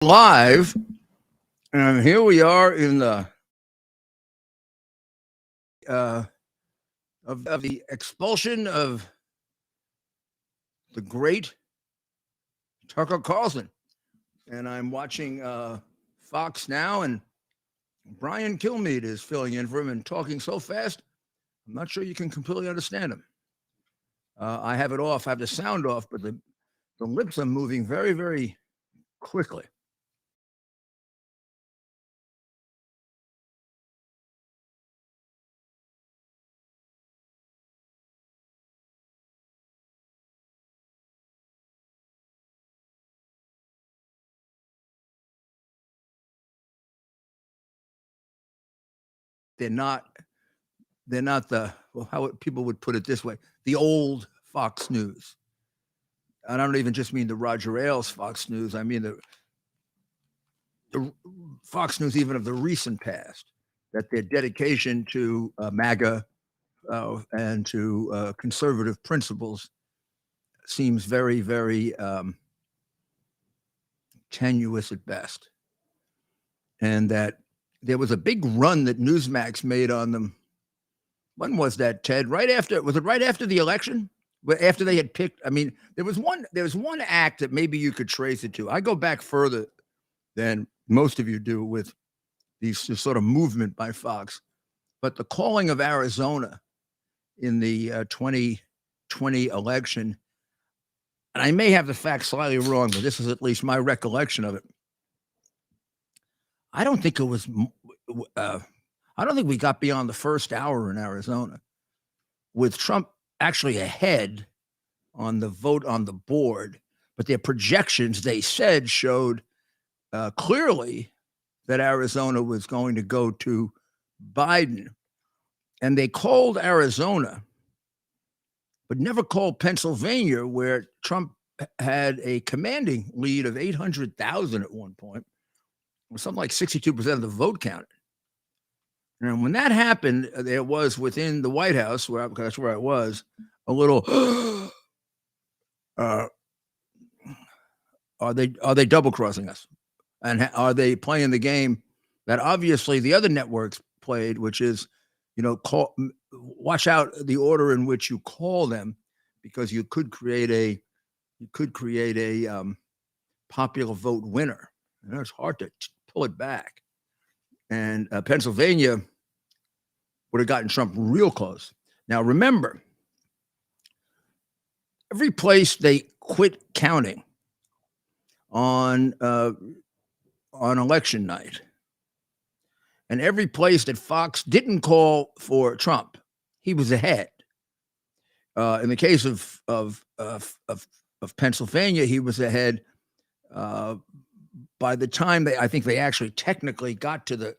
Live, and here we are in the uh, of the expulsion of the great Tucker Carlson, and I'm watching Fox now, and Brian Kilmeade is filling in for him and talking so fast. I'm not sure you can completely understand him. I have it off. I have the sound off, but the lips are moving very, very quickly. They're not. They're not how people would put it this way: the old Fox News. And I don't even just mean the Roger Ailes Fox News. I mean the Fox News even of the recent past. That their dedication to MAGA and to conservative principles seems very, very tenuous at best. And that there was a big run that Newsmax made on them. When was that, Ted? Was it right after the election? After they had picked, I mean, there was one act that maybe you could trace it to. I go back further than most of you do with this sort of movement by Fox. But the calling of Arizona in the 2020 election, and I may have the facts slightly wrong, but this is at least my recollection of it. I don't think it was. I don't think we got beyond the first hour in Arizona, with Trump actually ahead on the vote on the board. But their projections, they said, showed clearly that Arizona was going to go to Biden. And they called Arizona, but never called Pennsylvania, where Trump had a commanding lead of 800,000 at one point, something like 62% of the vote counted. And when that happened, there was within the White House, because that's where I was, a little, are they double crossing us? And are they playing the game that obviously the other networks played, which is, watch out the order in which you call them, because you could create a popular vote winner. And it's hard to pull it back. And Pennsylvania would have gotten Trump real close. Now, remember, every place they quit counting on election night, and every place that Fox didn't call for Trump, he was ahead. In the case of Pennsylvania, he was ahead. By the time I think they actually technically got to the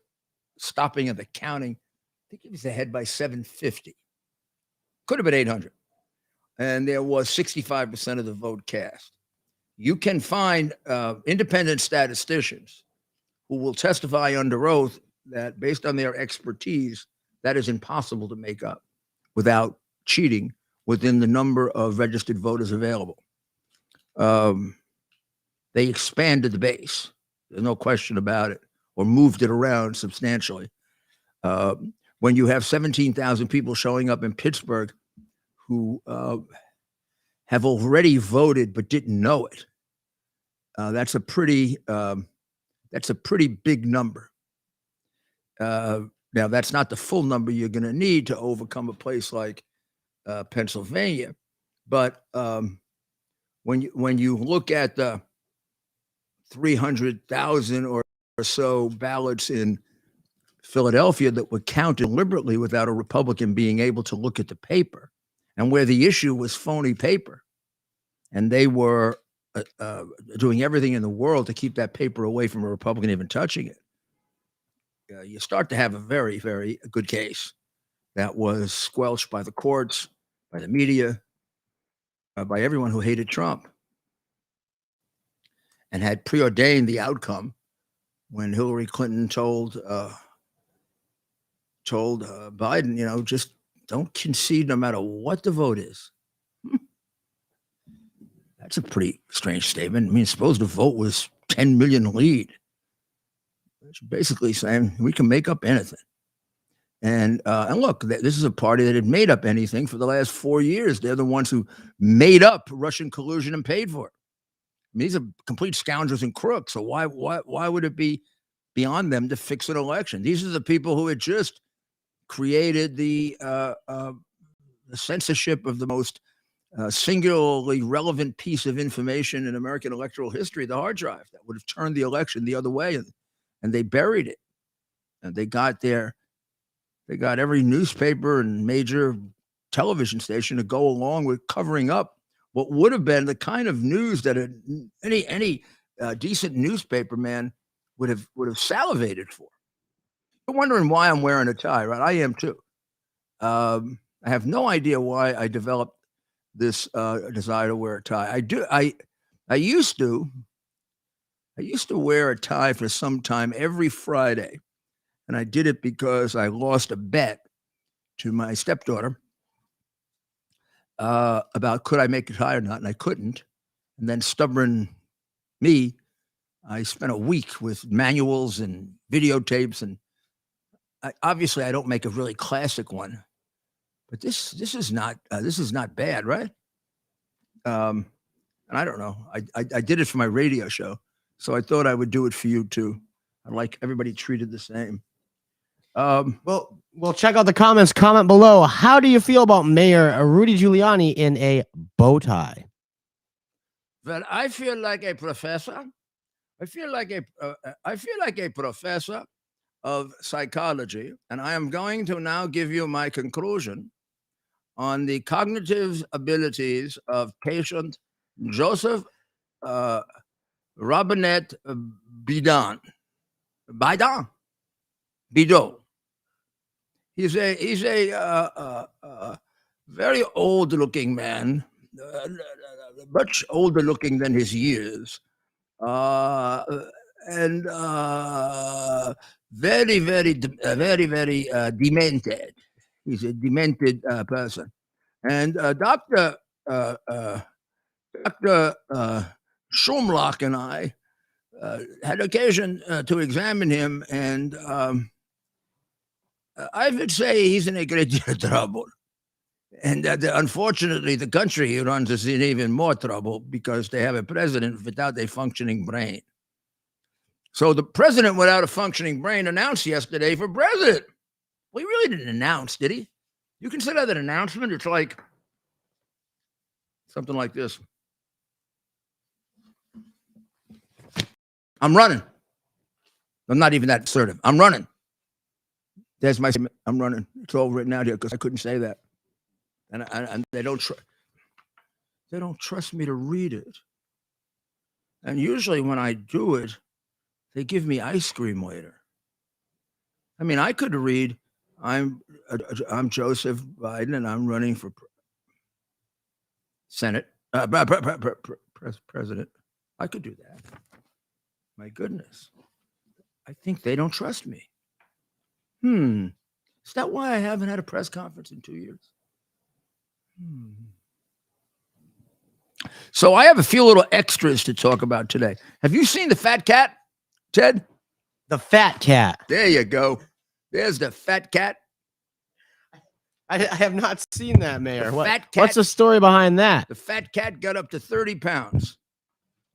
stopping of the counting, I think he was ahead by 750. Could have been 800. And there was 65% of the vote cast. You can find independent statisticians who will testify under oath that based on their expertise, that is impossible to make up without cheating within the number of registered voters available. They expanded the base. There's no question about it, or moved it around substantially. When you have 17,000 people showing up in Pittsburgh who have already voted but didn't know it, that's a pretty big number. Now, that's not the full number you're going to need to overcome a place like Pennsylvania, but when you look at the 300,000 or so ballots in Philadelphia that were counted deliberately without a Republican being able to look at the paper, and where the issue was phony paper, and they were doing everything in the world to keep that paper away from a Republican even touching it, you start to have a very, very good case that was squelched by the courts, by the media, by everyone who hated Trump, and had preordained the outcome when Hillary Clinton told Biden, just don't concede no matter what the vote is. That's a pretty strange statement. I mean, suppose the vote was 10 million lead. It's basically saying we can make up anything. And look, this is a party that had made up anything for the last 4 years. They're the ones who made up Russian collusion and paid for it. I mean, these are complete scoundrels and crooks. So why would it be beyond them to fix an election? These are the people who had just created the censorship of the most singularly relevant piece of information in American electoral history, the hard drive, that would have turned the election the other way, and they buried it. And they got every newspaper and major television station to go along with covering up what would have been the kind of news that any decent newspaper man would have salivated for. You're wondering why I'm wearing a tie, right? I am too. I have no idea why I developed this desire to wear a tie. I used to wear a tie for some time every Friday, and I did it because I lost a bet to my stepdaughter about could I make a tie or not, and I couldn't. And then stubborn me, I spent a week with manuals and videotapes, and obviously I don't make a really classic one, but this is not bad, right? And I don't know. I did it for my radio show, so I thought I would do it for you too. I like everybody treated the same. Well, check out the comments. Comment below. How do you feel about Mayor Rudy Giuliani in a bow tie? Well, I feel like a professor. I feel like a professor of psychology, and I am going to now give you my conclusion on the cognitive abilities of patient Joseph Robinette Bidon. Bidot. He's a very old-looking man, much older looking than his years, and very, very, very demented. He's a demented person. And Dr. Schumlock and I had occasion to examine him, and I would say he's in a great deal of trouble. And unfortunately, the country he runs is in even more trouble because they have a president without a functioning brain. So the president without a functioning brain announced yesterday for president. Well, he really didn't announce, did he? You consider that an announcement? It's like something like this. I'm running. I'm not even that assertive. I'm running. There's my statement. I'm running. It's all written out here because I couldn't say that. And they don't trust me to read it. And usually when I do it, they give me ice cream later. I mean, I could read, I'm Joseph Biden and I'm running for Senate, president. I could do that. My goodness. I think they don't trust me. Is that why I haven't had a press conference in 2 years? So I have a few little extras to talk about today. Have you seen the fat cat, Ted? The fat cat. There you go. There's the fat cat. I have not seen that, Mayor. What's the story behind that? The fat cat got up to 30 pounds.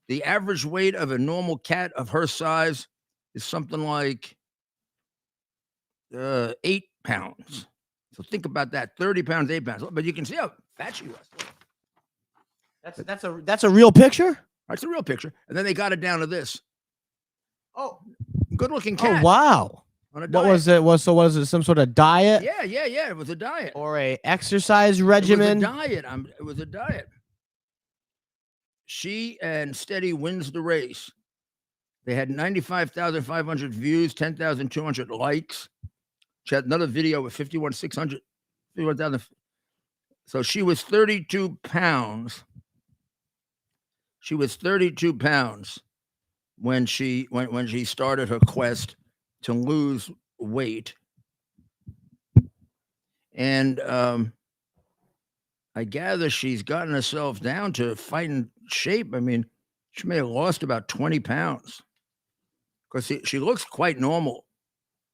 The average weight of a normal cat of her size is something like 8 pounds. So think about that, 30 pounds, 8 pounds. But you can see how fat she was. That's a real picture? That's a real picture. And then they got it down to this. Oh, good-looking cat. Oh, wow. On a what diet. was it? Was it some sort of diet? Yeah. It was a diet. Or a exercise regimen? It was a diet. It was a diet. She and Steady wins the race. They had 95,500 views, 10,200 likes. She had another video with 51,000. So she was 32 pounds. She was 32 pounds when she started her quest to lose weight. And I gather she's gotten herself down to fighting shape. I mean, She may have lost about 20 pounds because she looks quite normal.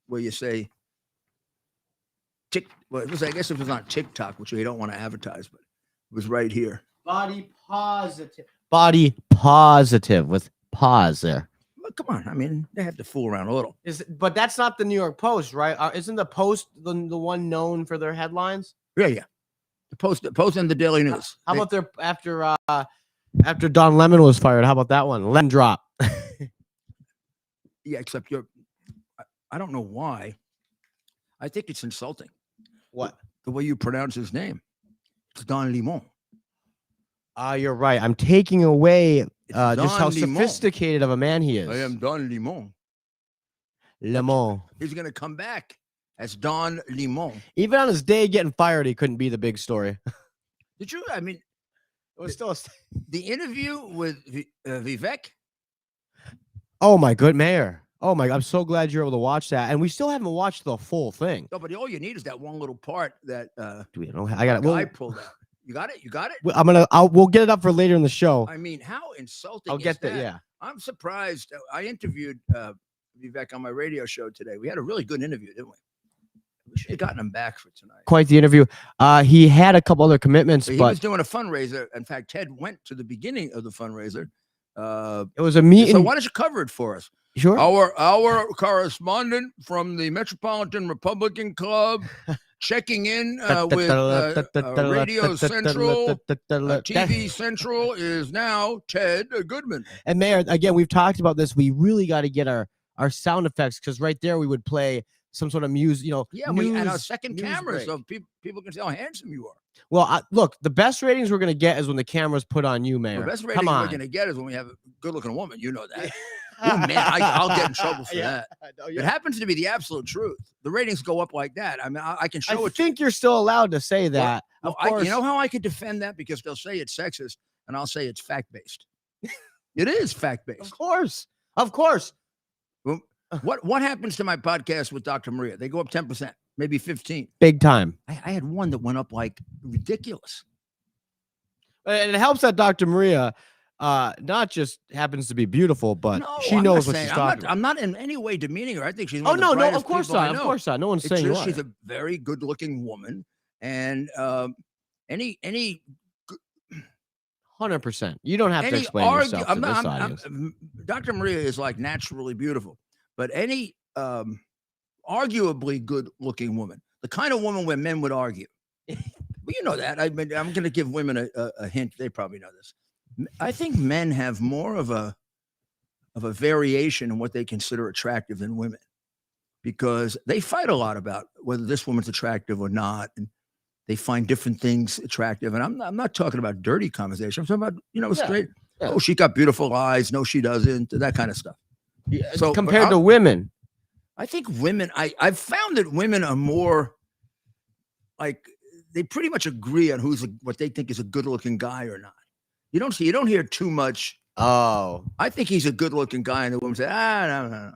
Where you say, well, I guess it was on TikTok, which we don't want to advertise, but it was right here. Body positive. Body positive with pause there. Well, come on. I mean, they have to fool around a little. But that's not the New York Post, right? Isn't the Post the one known for their headlines? Yeah. The Post and the Daily News. How about their after Don Lemon was fired? How about that one? Lemon drop. Yeah, except I don't know why. I think it's insulting. What? The way you pronounce his name. It's Don Lemon. You're right. I'm taking away just how Don Lemon. sophisticated of a man he is. I am Don Lemon. Lemon. He's going to come back as Don Lemon. Even on his day getting fired, he couldn't be the big story. Did you? I mean, it was still the interview with Vivek. Oh my good mayor. Oh my! I'm so glad you're able to watch that, and we still haven't watched the full thing. No, but all you need is that one little part that Do we know? I got it. I pulled out. You got it. You got it. We'll get it up for later in the show. I mean, how insulting! I'll get that. that? Yeah. I'm surprised. I interviewed Vivek on my radio show today. We had a really good interview, didn't we? We should have gotten him back for tonight. Quite the interview. He had a couple other commitments, He but was doing a fundraiser. In fact, Ted went to the beginning of the fundraiser. It was a meeting. So why don't you cover it for us? Sure. Our correspondent from the Metropolitan Republican Club checking in with Radio Central, TV Central is now Ted Goodman. And Mayor, again, we've talked about this. We really got to get our sound effects, because right there we would play some sort of music, Yeah, and our second camera, break. So people can see how handsome you are. Well, look, the best ratings we're going to get is when the camera's put on you, Mayor. The best ratings we're going to get is when we have a good-looking woman. You know that. Oh, man, I'll get in trouble for that. It happens to be the absolute truth. The ratings go up like that. I mean, I can show it. I think you're still allowed to say that. Well, of course. You know how I could defend that? Because they'll say it's sexist, and I'll say it's fact-based. It is fact-based. Of course. Well, what happens to my podcast with Dr. Maria? They go up 10%, maybe 15%. Big time. I had one that went up like ridiculous. And it helps that Dr. Maria not just happens to be beautiful, but she knows what she's talking about. I'm not in any way demeaning her. I think she's no, of course not. Of course not. No one's saying you are. She's a very good-looking woman, and any 100%. You don't have to explain yourself to this audience. Dr. Maria is like naturally beautiful, but any arguably good-looking woman, the kind of woman where men would argue. Well, you know that. I'm going to give women a hint. They probably know this. I think men have more of a variation in what they consider attractive than women, because they fight a lot about whether this woman's attractive or not, and they find different things attractive. And I'm not talking about dirty conversation. I'm talking about straight. Yeah. Oh, she got beautiful eyes. No, she doesn't. That kind of stuff. Yeah, so compared to women, I think women. I've found that women are more like, they pretty much agree on what they think is a good-looking guy or not. You don't hear too much. Oh, I think he's a good-looking guy, and the woman say, no.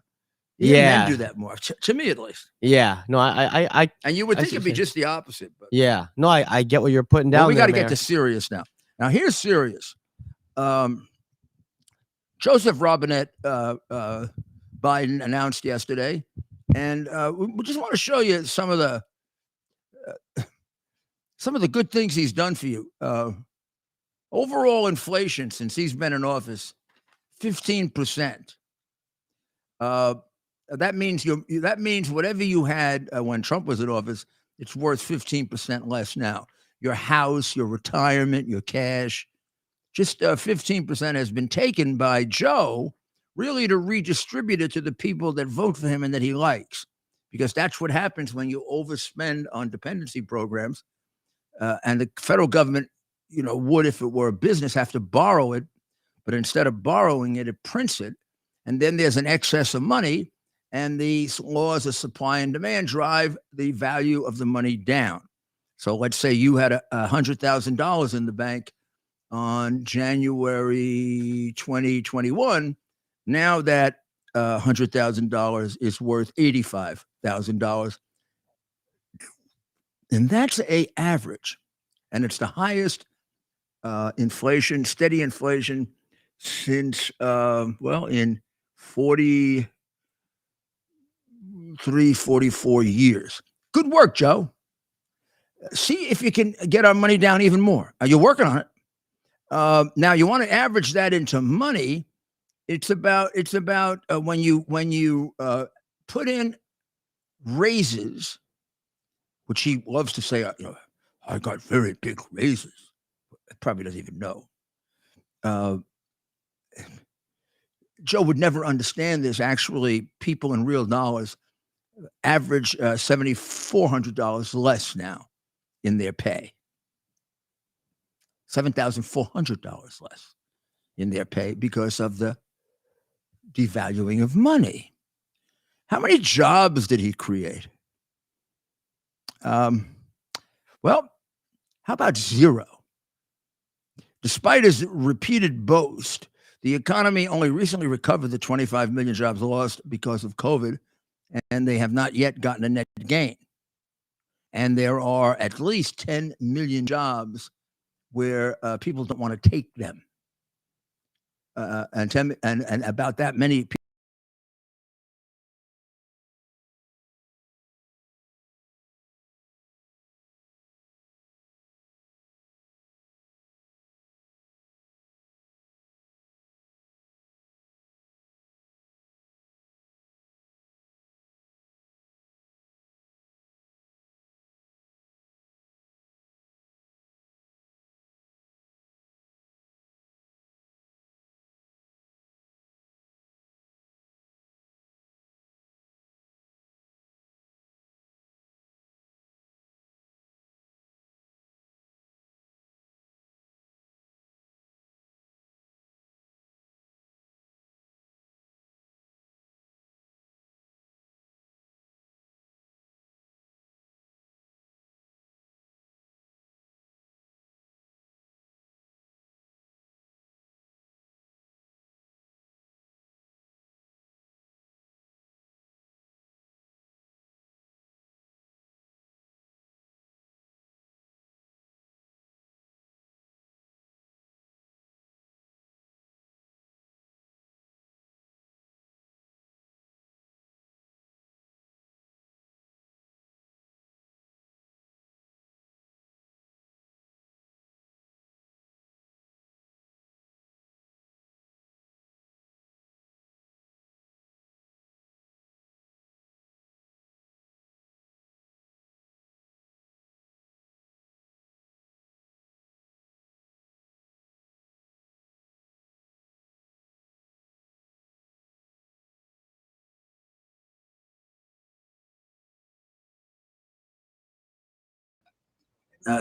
Yeah, men do that more, to me at least. Yeah, no, I and you would think it'd be just the opposite. But yeah, no, I get what you're putting down. We got to get to serious now. Now here's serious. Joseph Robinette Biden announced yesterday, and we just want to show you some of the good things he's done for you. Overall inflation since he's been in office, 15%. That means whatever you had when Trump was in office, it's worth 15% less now. Your house, your retirement, your cash, just 15% has been taken by Joe, really to redistribute it to the people that vote for him and that he likes, because that's what happens when you overspend on dependency programs. And the federal government, would, if it were a business, have to borrow it, but instead of borrowing it, it prints it. And then there's an excess of money, and these laws of supply and demand drive the value of the money down. So let's say you had $100,000 in the bank on January 2021. Now that $100,000 is worth $85,000. And that's an average. And it's the highest inflation, steady inflation, since well, in 43, 44 years. Good work, Joe. See if you can get our money down even more. You're working on it. Now you want to average that into money. It's about when you put in raises, which he loves to say, I got very big raises. Probably doesn't even know. Joe would never understand this. Actually, people in real dollars average $7,400 less now in their pay. $7,400 less in their pay because of the devaluing of money. How many jobs did he create? Well, how about zero? Despite his repeated boast, the economy only recently recovered the 25 million jobs lost because of COVID, and they have not yet gotten a net gain. And there are at least 10 million jobs where people don't want to take them. And about that many people.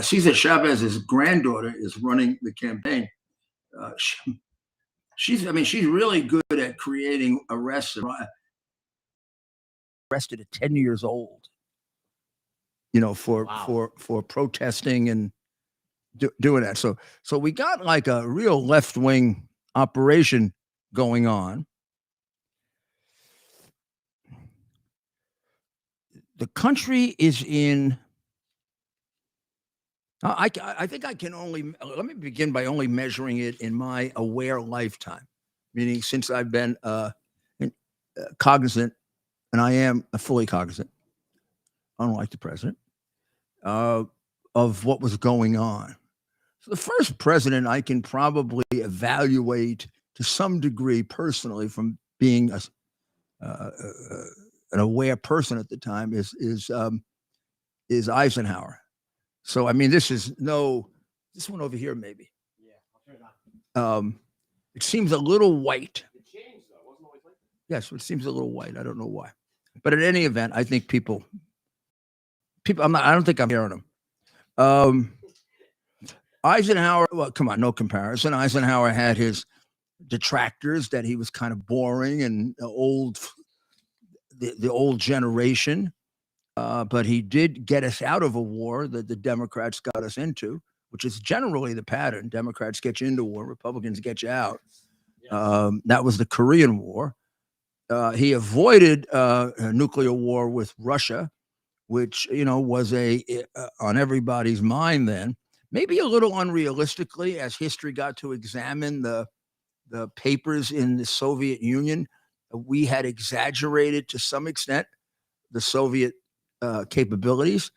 Cesar Chavez's granddaughter is running the campaign. She's really good at creating arrests. Arrested at 10 years old, for protesting and doing that. So we got like a real left-wing operation going on. The country is in. I think I can let me begin by only measuring it in my aware lifetime, meaning since I've been cognizant, and I am fully cognizant, unlike the president, of what was going on. So the first president I can probably evaluate to some degree personally from being an aware person at the time is Eisenhower. So, this is this one over here, maybe. Yeah, I'll turn it on. It seems a little white. It changed, though. It wasn't always like that. Yes, it seems a little white. I don't know why. But in any event, I think people, I don't think I'm hearing them. Eisenhower, well, come on, no comparison. Eisenhower had his detractors that he was kind of boring and old, the old generation. But he did get us out of a war that the Democrats got us into, which is generally the pattern. Democrats get you into war, Republicans get you out. Yes. That was the Korean War. He avoided a nuclear war with Russia, which, was on everybody's mind then. Maybe a little unrealistically, as history got to examine the the papers in the Soviet Union, we had exaggerated to some extent the Soviet capabilities,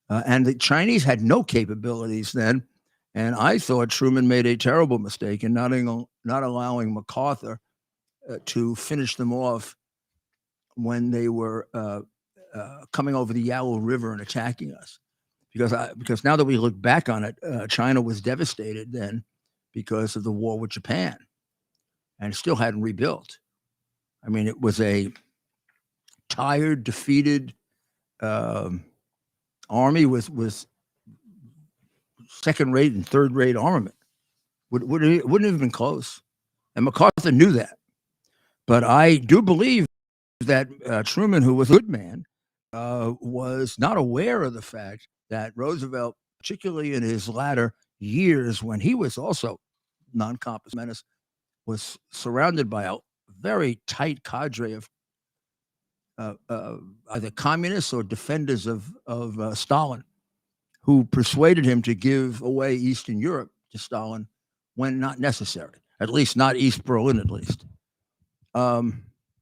and the Chinese had no capabilities then. And I thought Truman made a terrible mistake in not allowing MacArthur to finish them off when they were coming over the Yalu River and attacking us. Because now that we look back on it, China was devastated then because of the war with Japan, and still hadn't rebuilt. I mean, it was a tired, defeated army with second-rate and third-rate armament. Wouldn't have been close, and MacArthur knew that. But I do believe that Truman, who was a good man, was not aware of the fact that Roosevelt, particularly in his latter years when he was also non-compass menace, was surrounded by a very tight cadre of either communists or defenders of Stalin, who persuaded him to give away Eastern Europe to Stalin when not necessary, at least not East Berlin, at least.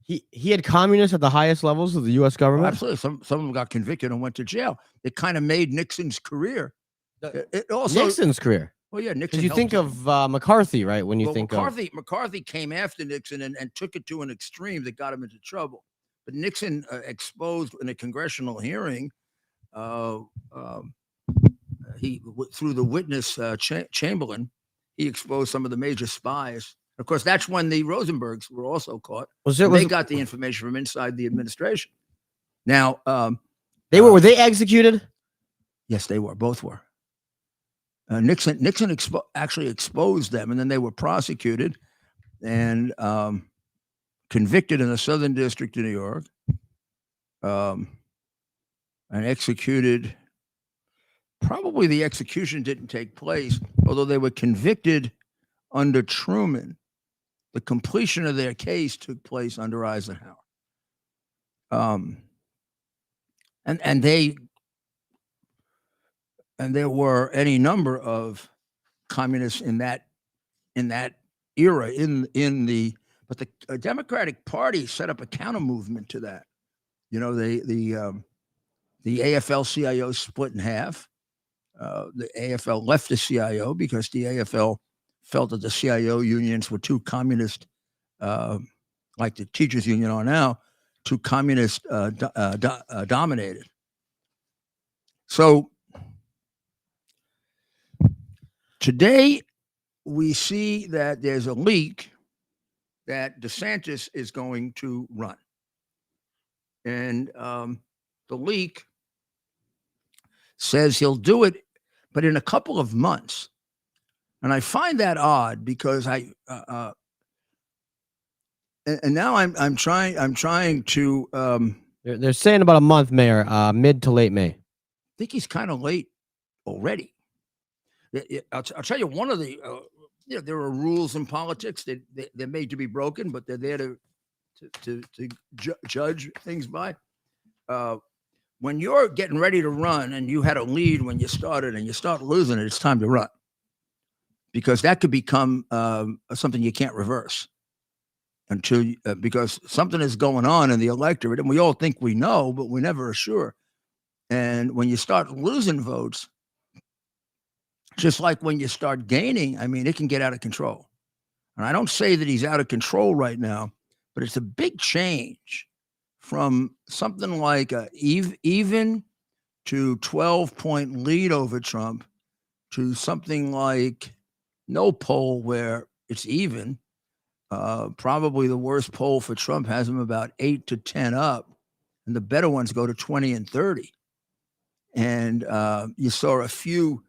He had communists at the highest levels of the U.S. government. Absolutely, some of them got convicted and went to jail. It kind of made Nixon's career. It also Nixon's career. Well, yeah, Nixon. You think of McCarthy, right? When you think McCarthy came after Nixon and took it to an extreme that got him into trouble. But Nixon exposed in a congressional hearing, he through the witness Chamberlain, he exposed some of the major spies. Of course, that's when the Rosenbergs were also caught. They got the information from inside the administration. Now, were they executed? Yes, they were. Both were. Nixon actually exposed them, and then they were prosecuted and convicted in the Southern District of New York, and executed. Probably the execution didn't take place, although they were convicted under Truman. The completion of their case took place under Eisenhower. And there were any number of communists in that era but the Democratic Party set up a counter movement to that. You know, the AFL-CIO split in half. The AFL left the CIO because the AFL felt that the CIO unions were too communist, like the teachers union are now, too communist dominated. So today we see that there's a leak that DeSantis is going to run. And the leak says he'll do it, but in a couple of months. And I find that odd because and now I'm trying to. They're saying about a month, Mayor, mid to late May. I think he's kind of late already. I'll tell you, one of the there are rules in politics that they're made to be broken, but they're there to judge things by. When you're getting ready to run and you had a lead when you started and you start losing it, it's time to run, because that could become something you can't reverse because something is going on in the electorate, and we all think we know, but we never are sure. And when you start losing votes, just like when you start gaining, I mean, it can get out of control. And I don't say that he's out of control right now, but it's a big change from something like a even to 12-point lead over Trump to something like no poll where it's even. Probably the worst poll for Trump has him about 8 to 10 up, and the better ones go to 20 and 30. And you saw a few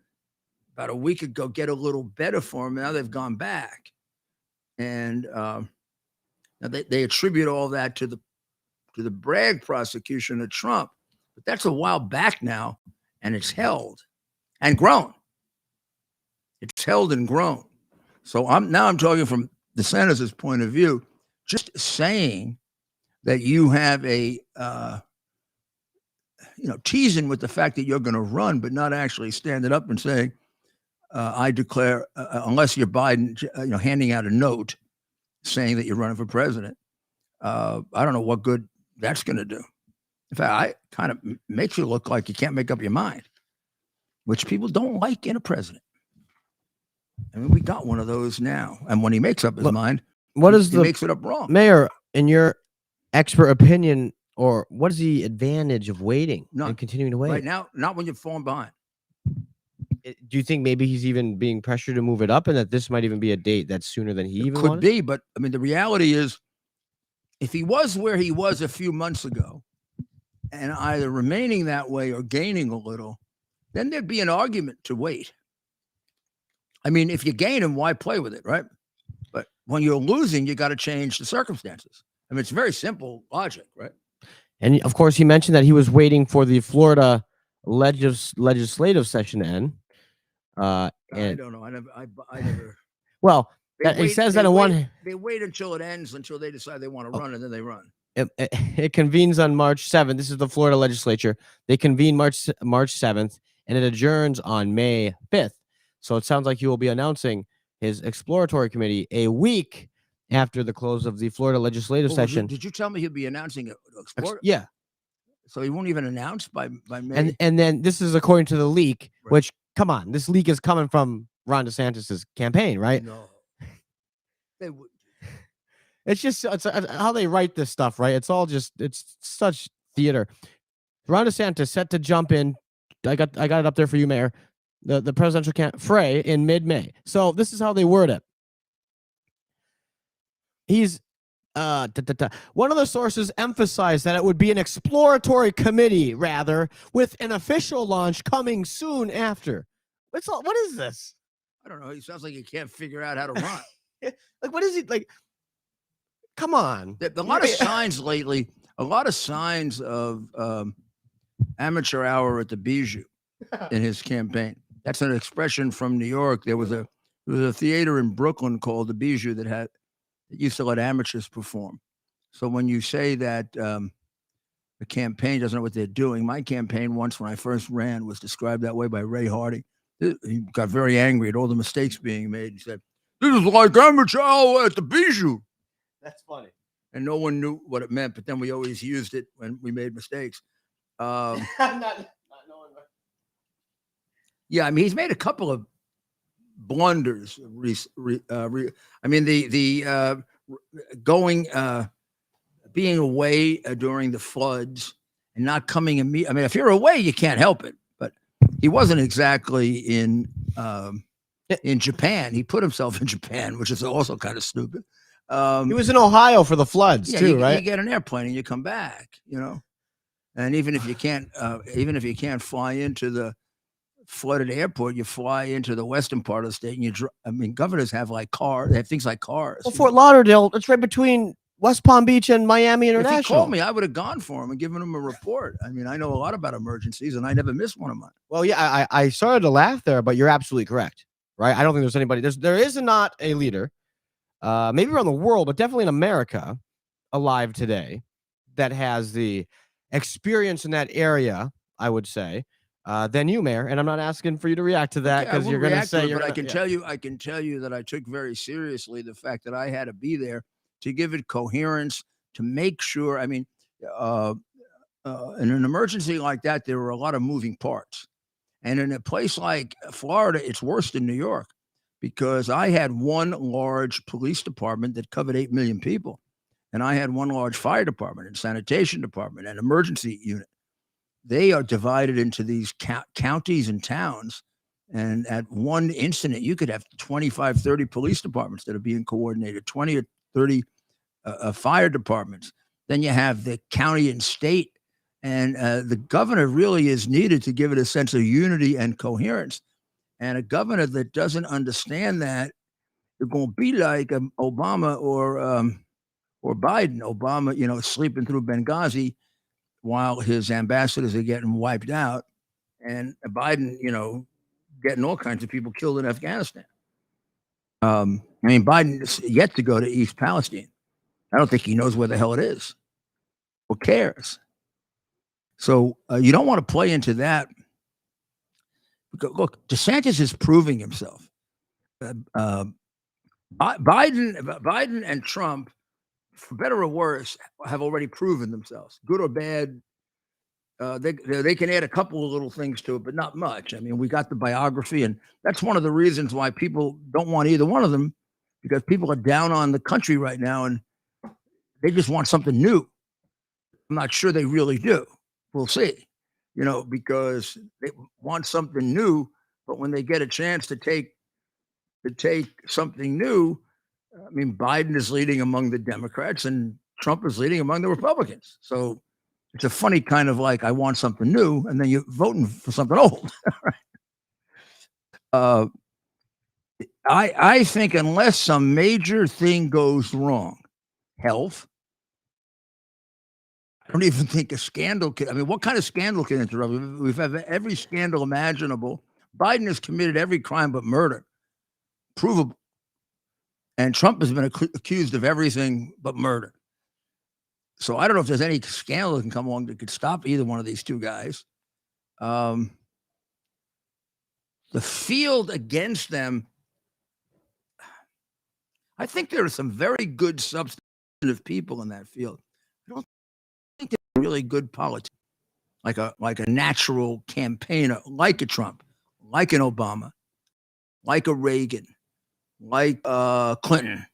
about a week ago get a little better for him. Now they've gone back, and now they attribute all that to the Bragg prosecution of Trump. But that's a while back now, and it's held and grown. It's held and grown. So I'm talking from DeSantis' point of view, just saying that you have a, teasing with the fact that you're going to run, but not actually standing up and saying, I declare, unless you're Biden, handing out a note saying that you're running for president. I don't know what good that's going to do. In fact, I kind of makes you look like you can't make up your mind, which people don't like in a president. I mean, we got one of those now. And when he makes up his mind, he makes it up wrong. Mayor, in your expert opinion, or what is the advantage of waiting and continuing to wait? Right now, not when you're falling behind. Do you think maybe he's even being pressured to move it up and that this might even be a date that's sooner than he even could be? But I mean, the reality is, if he was where he was a few months ago and either remaining that way or gaining a little, then there'd be an argument to wait. I mean, if you gain him, why play with it, right? But when you're losing, you got to change the circumstances. I mean, it's very simple logic, right? And of course, he mentioned that he was waiting for the Florida legislative session to end. I don't know. I never. Well, he says that they wait until it ends, until they decide they want to run, and then they run. It convenes on March 7th. This is the Florida legislature. They convene March 7th, and it adjourns on May 5th. So it sounds like he will be announcing his exploratory committee a week after the close of the Florida legislative session. Did you tell me he'll be announcing it? Yeah. So he won't even announce by May. And then this is according to the leak, right. Which, come on, this leak is coming from Ron DeSantis's campaign, right? No, they would. It's how they write this stuff, right? It's such theater. Ron DeSantis set to jump in. I got it up there for you, Mayor. The presidential fray in mid-May. So this is how they word it. He's one of the sources emphasized that it would be an exploratory committee, rather, with an official launch coming soon after. What is this? I don't know. He sounds like he can't figure out how to run. Like, what is he like? Come on. A lot of signs lately. A lot of signs of amateur hour at the Bijou in his campaign. That's an expression from New York. There was a theater in Brooklyn called the Bijou that used to let amateurs perform. So when you say that the campaign doesn't know what they're doing, my campaign once when I first ran was described that way by Ray Hardy. He got very angry at all the mistakes being made. He said, "This is like amateur hour at the Bijou." That's funny. And no one knew what it meant, but then we always used it when we made mistakes. Not knowing. Yeah, I mean, he's made a couple of blunders. I mean, the being away during the floods and not coming immediately. I mean, if you're away, you can't help it. But he wasn't exactly in Japan. He put himself in Japan, which is also kind of stupid. He was in Ohio for the floods too, right? You get an airplane and you come back, and even if you can't fly into the flooded airport, you fly into the western part of the state, and governors have cars. They have things like cars. Well, Fort Lauderdale, it's right between West Palm Beach and Miami International. If he called me, I would have gone for him and given him a report. I mean, I know a lot about emergencies, and I never missed one of mine. Well, yeah, I started to laugh there, but you're absolutely correct, right? I don't think there's anybody. There is not a leader, maybe around the world, but definitely in America, alive today, that has the experience in that area, I would say, than you, Mayor. And I'm not asking for you to react to that because you're going to say I can tell you that I took very seriously the fact that I had to be there to give it coherence, to make sure. I mean, in an emergency like that, there were a lot of moving parts. And in a place like Florida, it's worse than New York because I had one large police department that covered 8 million people. And I had one large fire department and sanitation department and emergency unit. They are divided into these counties and towns. And at one incident, you could have 25, 30 police departments that are being coordinated, 20 or 30 fire departments. Then you have the county and state. And the governor really is needed to give it a sense of unity and coherence. And a governor that doesn't understand that is going to be like Obama or Biden. Obama, sleeping through Benghazi while his ambassadors are getting wiped out, and Biden, getting all kinds of people killed in Afghanistan. Biden is yet to go to East Palestine. I don't think he knows where the hell it is or cares. So you don't want to play into that. Look, DeSantis is proving himself. Biden and Trump, for better or worse, have already proven themselves, good or bad. They can add a couple of little things to it, but not much. I mean, we got the biography, and that's one of the reasons why people don't want either one of them, because people are down on the country right now, and they just want something new. I'm not sure they really do. We'll see, because they want something new, but when they get a chance to take something new, I mean, Biden is leading among the Democrats, and Trump is leading among the Republicans. So it's a funny kind of like, I want something new, and then you're voting for something old. I think unless some major thing goes wrong, health, I don't even think a scandal can. I mean, what kind of scandal can interrupt? We've had every scandal imaginable. Biden has committed every crime but murder, provable. And Trump has been accused of everything but murder. So I don't know if there's any scandal that can come along that could stop either one of these two guys. The field against them, I think there are some very good substantive people in that field. I don't think they're really good politics, like a natural campaigner, like a Trump, like an Obama, like a Reagan, like Clinton.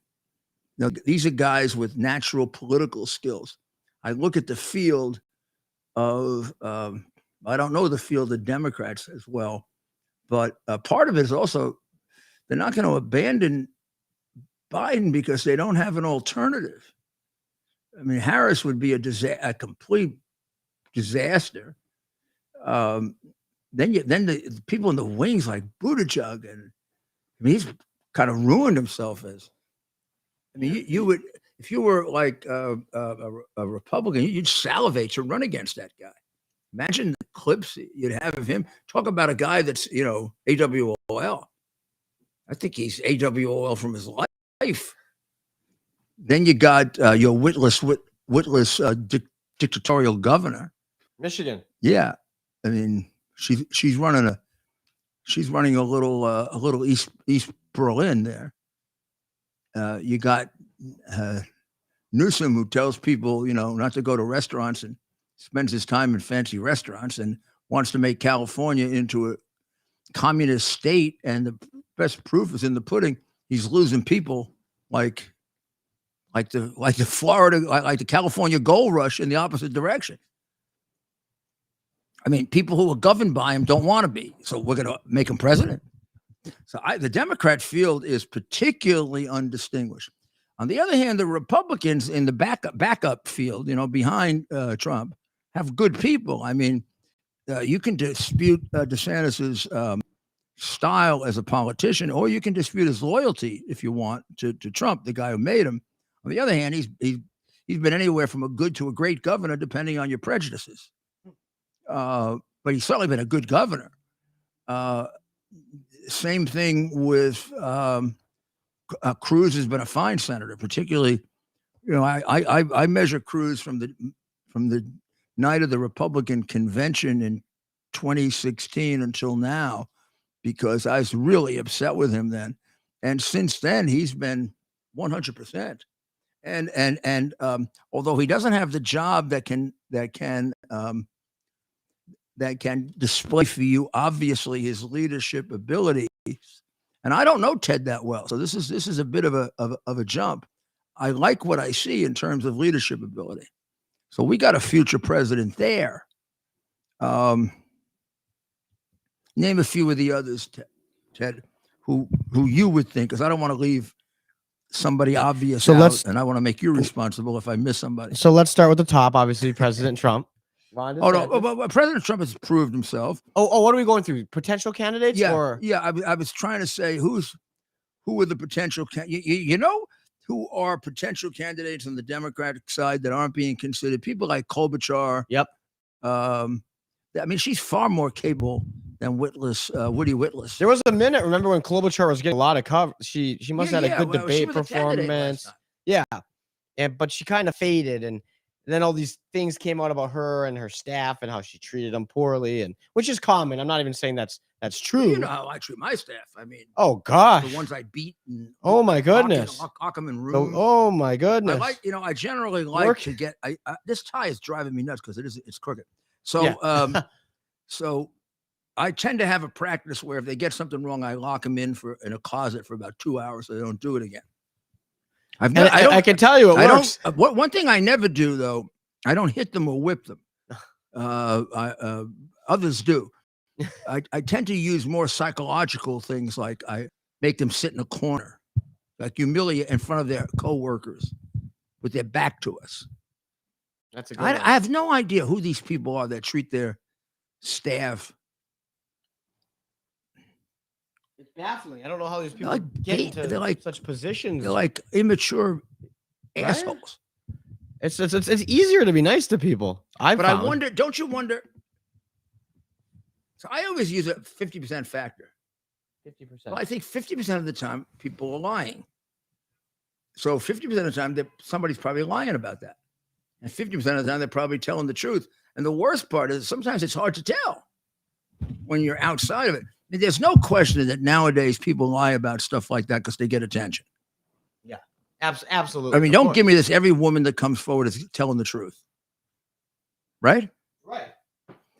These are guys with natural political skills. I look at the field of, I don't know the field of Democrats as well, but part of it is also they're not going to abandon Biden because they don't have an alternative. I mean, Harris would be a complete disaster. Then the people in the wings like Buttigieg, and I mean, he's kind of ruined himself as. I mean, you would, if you were like a Republican, you'd salivate to run against that guy. Imagine the clips you'd have of him. Talk about a guy that's, AWOL. I think he's AWOL from his life. Then you got your witless dictatorial governor, Michigan. Yeah, I mean, she's running a little East Berlin there. You got Newsom, who tells people, not to go to restaurants and spends his time in fancy restaurants and wants to make California into a communist state. And the best proof is in the pudding. He's losing people like the Florida, like the California gold rush in the opposite direction. I mean, people who are governed by him don't want to be. So we're going to make him president. So the Democrat field is particularly undistinguished. On the other hand, the Republicans in the backup field, behind Trump, have good people. I mean, you can dispute DeSantis's style as a politician, or you can dispute his loyalty if you want to Trump, the guy who made him. On the other hand, he's been anywhere from a good to a great governor, depending on your prejudices. But he's certainly been a good governor. Same thing with Cruz has been a fine senator, particularly. I measure Cruz from the night of the Republican convention in 2016 until now, because I was really upset with him then, and since then he's been 100%. And although he doesn't have the job that can display for you, obviously, his leadership abilities. And I don't know Ted that well, so this is a bit of a jump. I like what I see in terms of leadership ability. So we got a future president there. Name a few of the others, Ted, who you would think, because I don't want to leave somebody obvious out, and I want to make you responsible if I miss somebody. So let's start with the top, obviously, President Trump. But President Trump has proved himself. What are we going through? Potential candidates? Yeah, or? Yeah. I was trying to say who are the potential who are potential candidates on the Democratic side that aren't being considered? People like Klobuchar. Yep. I mean, she's far more capable than Woody Witless. There was a minute, remember, when Klobuchar was getting a lot of cover. She must have had a good debate performance. Yeah. But she kind of faded, and And then all these things came out about her and her staff and how she treated them poorly, and which is common. I'm not even saying that's true. You know how I treat my staff. I mean, oh gosh, the ones I beat. And oh my goodness. Lock them in rooms. Oh my goodness. I like, I generally like to get. This tie is driving me nuts because it's crooked. So, so I tend to have a practice where if they get something wrong, I lock them in a closet for about 2 hours so they don't do it again. I can tell you it works. One thing I never do though, I don't hit them or whip them. Others do. I tend to use more psychological things, like I make them sit in a corner, like humiliate in front of their coworkers with their back to us. That's a good I one. have no idea who these people are that treat their staff. It's baffling. I don't know how these people get into such positions. They're like immature assholes. It's easier to be nice to people. I wonder, don't you wonder? So I always use a 50% factor. 50%. Well, I think 50% of the time people are lying. So 50% of the time somebody's probably lying about that. And 50% of the time they're probably telling the truth. And the worst part is sometimes it's hard to tell when you're outside of it. I mean, there's no question that nowadays people lie about stuff like that because they get attention. Yeah, absolutely. I mean, don't give me this. Every woman that comes forward is telling the truth. Right? Right.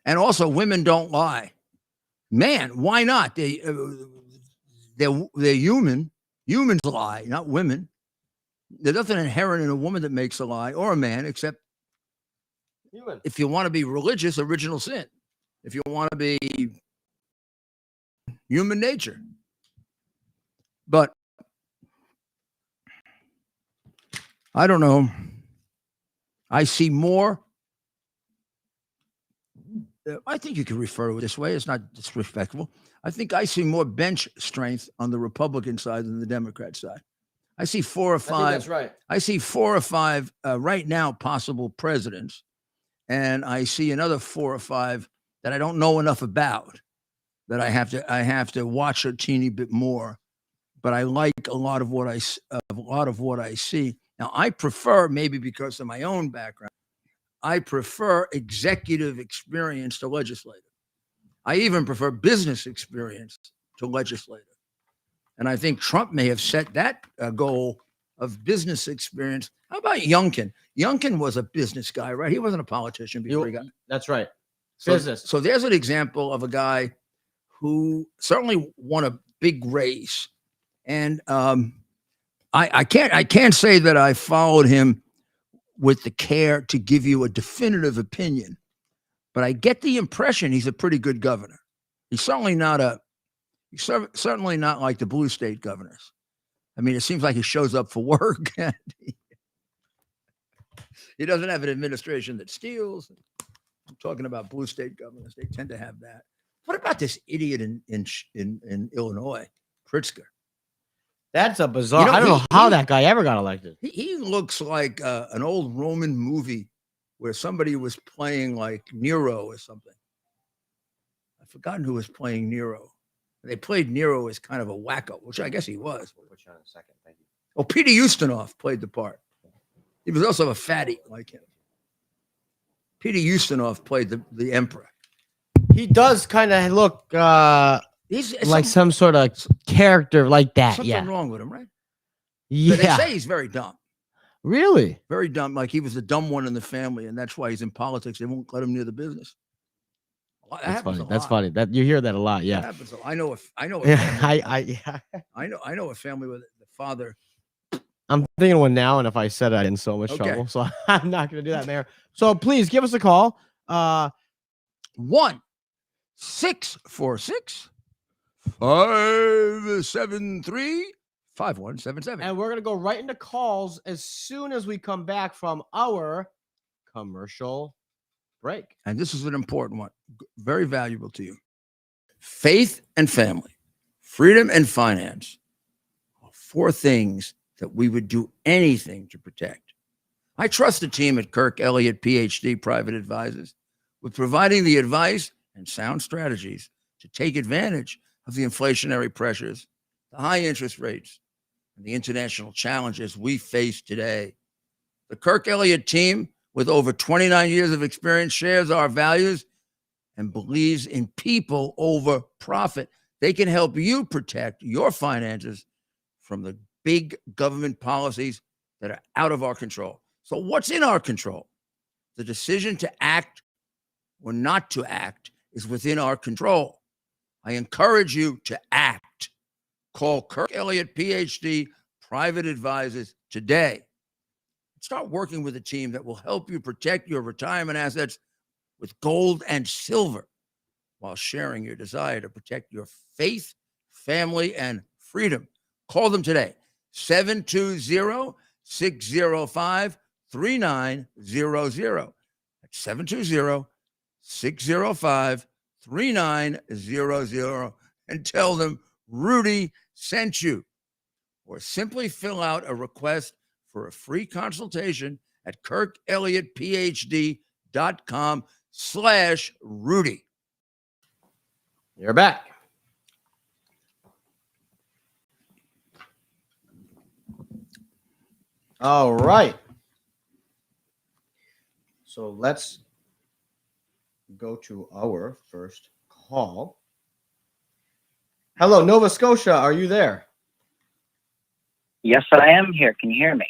And also, women don't lie. Man, why not? They're human. Humans lie, not women. There's nothing inherent in a woman that makes a lie, or a man, except human. If you want to be religious, original sin. If you want to be human nature. But I don't know. I see more. I think you can refer to it this way. It's not disrespectful. I think I see more bench strength on the Republican side than the Democrat side. I see 4 or 5. I think that's right. I see 4 or 5 right now possible presidents, and I see another 4 or 5 that I don't know enough about. That I have to watch a teeny bit more, but I like a lot of what I see. Now I prefer, maybe because of my own background, I prefer executive experience to legislative. I even prefer business experience to legislative. And I think Trump may have set that goal of business experience. How about Youngkin? Youngkin was a business guy, right? He wasn't a politician before he got. That's right. Business. So there's an example of a guy who certainly won a big race. And I can't say that I followed him with the care to give you a definitive opinion, but I get the impression he's a pretty good governor. He's certainly not like the blue state governors. I mean, it seems like he shows up for work and he doesn't have an administration that steals. I'm talking about blue state governors. They tend to have that. What about this idiot in Illinois, Pritzker? That's a bizarre. I don't know how that guy ever got elected. He looks like an old Roman movie where somebody was playing like Nero or something. I've forgotten who was playing Nero. They played Nero as kind of a wacko, which I guess he was. We'll put you on in a second. Thank you. Oh, Peter Ustinov played the part. He was also a fatty like him. Peter Ustinov played the emperor. He does kind of look He's like some sort of character like that. Something wrong with him, right? Yeah. But they say he's very dumb. Really? Very dumb. Like he was the dumb one in the family, and that's why he's in politics. They won't let him near the business. That's funny. That's funny. That you hear that a lot. Yeah. That happens. I know. I know. I know a family with the father. I'm thinking of one now, and if I said it, I'm in so much trouble, so I'm not going to do that, Mayor. So please give us a call. 1-646-573-5177. And we're going to go right into calls as soon as we come back from our commercial break. And this is an important one, very valuable to you. Faith and family, freedom and finance are 4 things that we would do anything to protect. I trust the team at Kirk Elliott, PhD, Private Advisors, with providing the advice and sound strategies to take advantage of the inflationary pressures, the high interest rates, and the international challenges we face today. The Kirk Elliott team with over 29 years of experience, shares our values and believes in people over profit. They can help you protect your finances from the big government policies that are out of our control. So what's in our control? The decision to act or not to act is within our control. I encourage you to act. Call Kirk Elliott, PhD, Private Advisors today. Start working with a team that will help you protect your retirement assets with gold and silver while sharing your desire to protect your faith, family, and freedom. Call them today, 720-605-3900. That's 720-605-3900, and tell them Rudy sent you. Or simply fill out a request for a free consultation at kirkelliottphd.com/Rudy. You're back. All right. So let's go to our first call. Hello, Nova Scotia. Are you there? Yes, I am here. Can you hear me?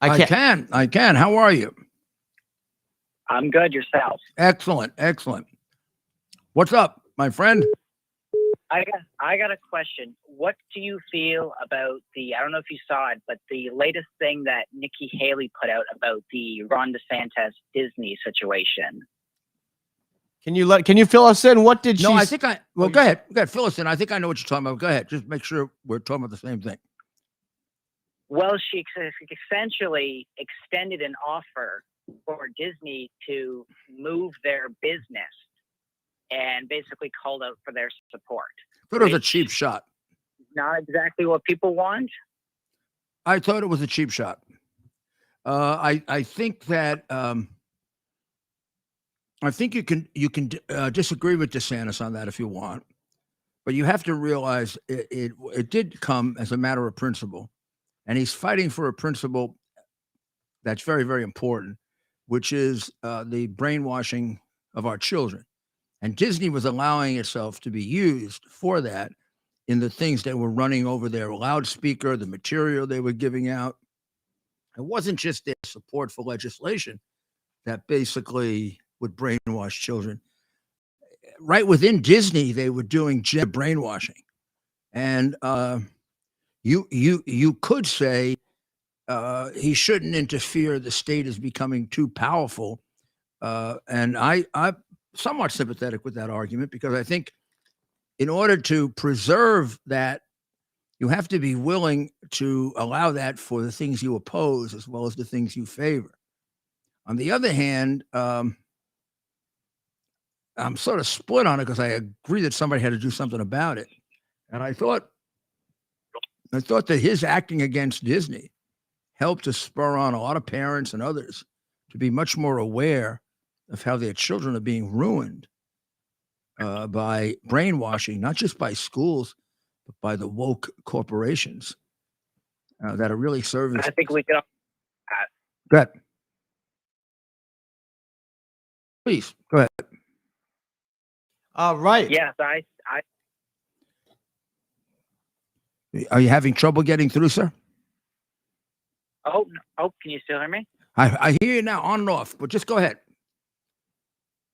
I can. How are you? I'm good. Yourself? Excellent. What's up, my friend? I got a question. What do you feel about I don't know if you saw it, but the latest thing that Nikki Haley put out about the Ron DeSantis Disney situation? Can you fill us in? What did she? No, I think go ahead. Fill us in. I think I know what you're talking about. Go ahead. Just make sure we're talking about the same thing. Well, she essentially extended an offer for Disney to move their business and basically called out for their support. Thought it was a cheap shot. Not exactly what people want. I thought it was a cheap shot. I think that I think you can disagree with DeSantis on that if you want, but you have to realize it did come as a matter of principle, and he's fighting for a principle that's very, very important, which is the brainwashing of our children. And Disney was allowing itself to be used for that in the things that were running over their loudspeaker, the material they were giving out. It wasn't just their support for legislation that basically would brainwash children. Right within Disney, they were doing brainwashing. And you could say he shouldn't interfere. The state is becoming too powerful. And I'm somewhat sympathetic with that argument, because I think in order to preserve that, you have to be willing to allow that for the things you oppose as well as the things you favor. On the other hand, I'm sort of split on it, because I agree that somebody had to do something about it. And I thought that his acting against Disney helped to spur on a lot of parents and others to be much more aware of how their children are being ruined by brainwashing, not just by schools, but by the woke corporations that are really serving. I think we could. Go ahead. Please, go ahead. All right. Yes, Are you having trouble getting through, sir? Oh, can you still hear me? I hear you now, on and off, but just go ahead.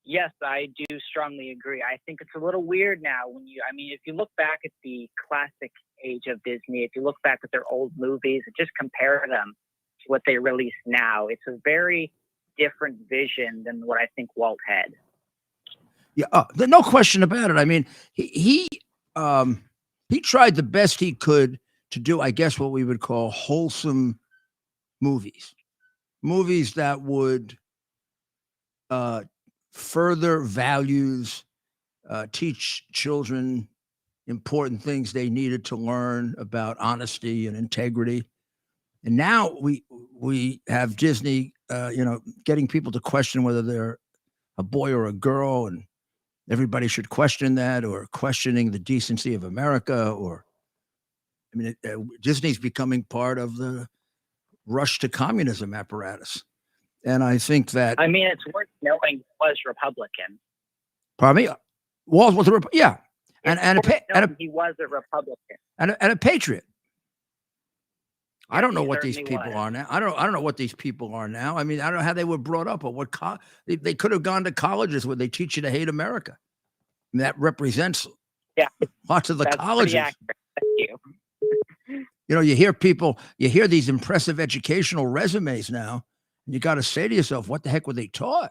Yes, I do strongly agree. I think it's a little weird now if you look back at the classic age of Disney, if you look back at their old movies and just compare them to what they release now, it's a very different vision than what I think Walt had. Yeah, no question about it. I mean, he tried the best he could to do, I guess, what we would call wholesome movies that would further values, teach children important things they needed to learn about honesty and integrity. And now we have Disney, getting people to question whether they're a boy or a girl, and everybody should question that, or questioning the decency of America. Disney's becoming part of the rush to communism apparatus. And I think that, I mean, it's worth knowing he was Republican. pardon me, Walls was a yeah, and He was a Republican. and a patriot. I Yeah, don't know he what these certainly people was. are now. I don't know what these people are now. I mean, I don't know how they were brought up or what they could have gone to colleges where they teach you to hate America. And that represents lots of the That's colleges. pretty accurate. Thank you. You know, you hear these impressive educational resumes now, and you got to say to yourself, what the heck were they taught?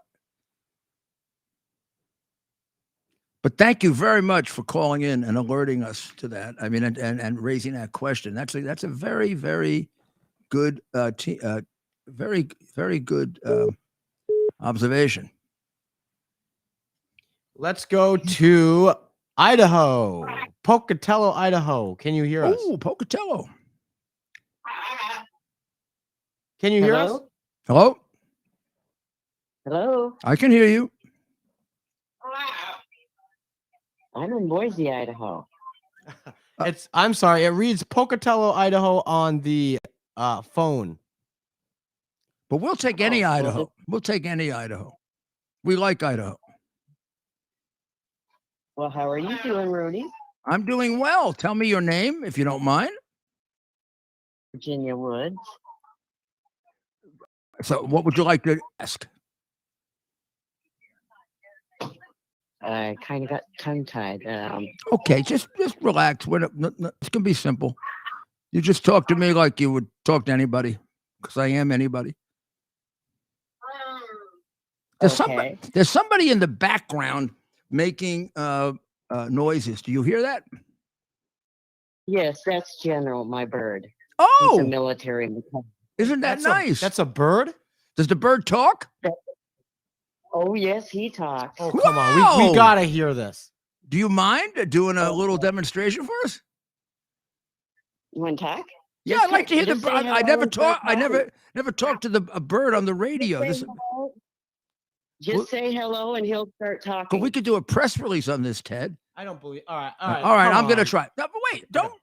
But thank you very much for calling in and alerting us to that. I mean, and raising that question. That's a very, very good, very, very good observation. Let's go to Idaho, Pocatello, Idaho. Can you hear us? Oh, Pocatello. Can you hear us? Hello? Hello? Hello? I can hear you. I'm in Boise, Idaho. I'm sorry. It reads Pocatello, Idaho on the phone. But we'll take any well, Idaho. We'll take any Idaho. We like Idaho. Well, how are you doing, Rudy? I'm doing well. Tell me your name, if you don't mind. Virginia Woods. So what would you like to ask? I kind of got tongue-tied. Okay, just relax. It's going to be simple. You just talk to me like you would talk to anybody, because I am anybody. There's somebody in the background making noises. Do you hear that? Yes, that's General, my bird. He's a Oh, military. isn't that nice? That's a bird? Does the bird talk? Oh, yes, he talks. Oh, come on. Wow. We got to hear this. Do you mind doing a little demonstration for us? You want to talk? Yeah, Just I'd like to hear the just say bird. I hello never and talk. start I never talking. talked to a bird on the radio. Just say hello. Just say hello and he'll start talking. We could do a press release on this, Ted. I don't believe. All right. All right, I'm going to on. try. No, but wait, don't.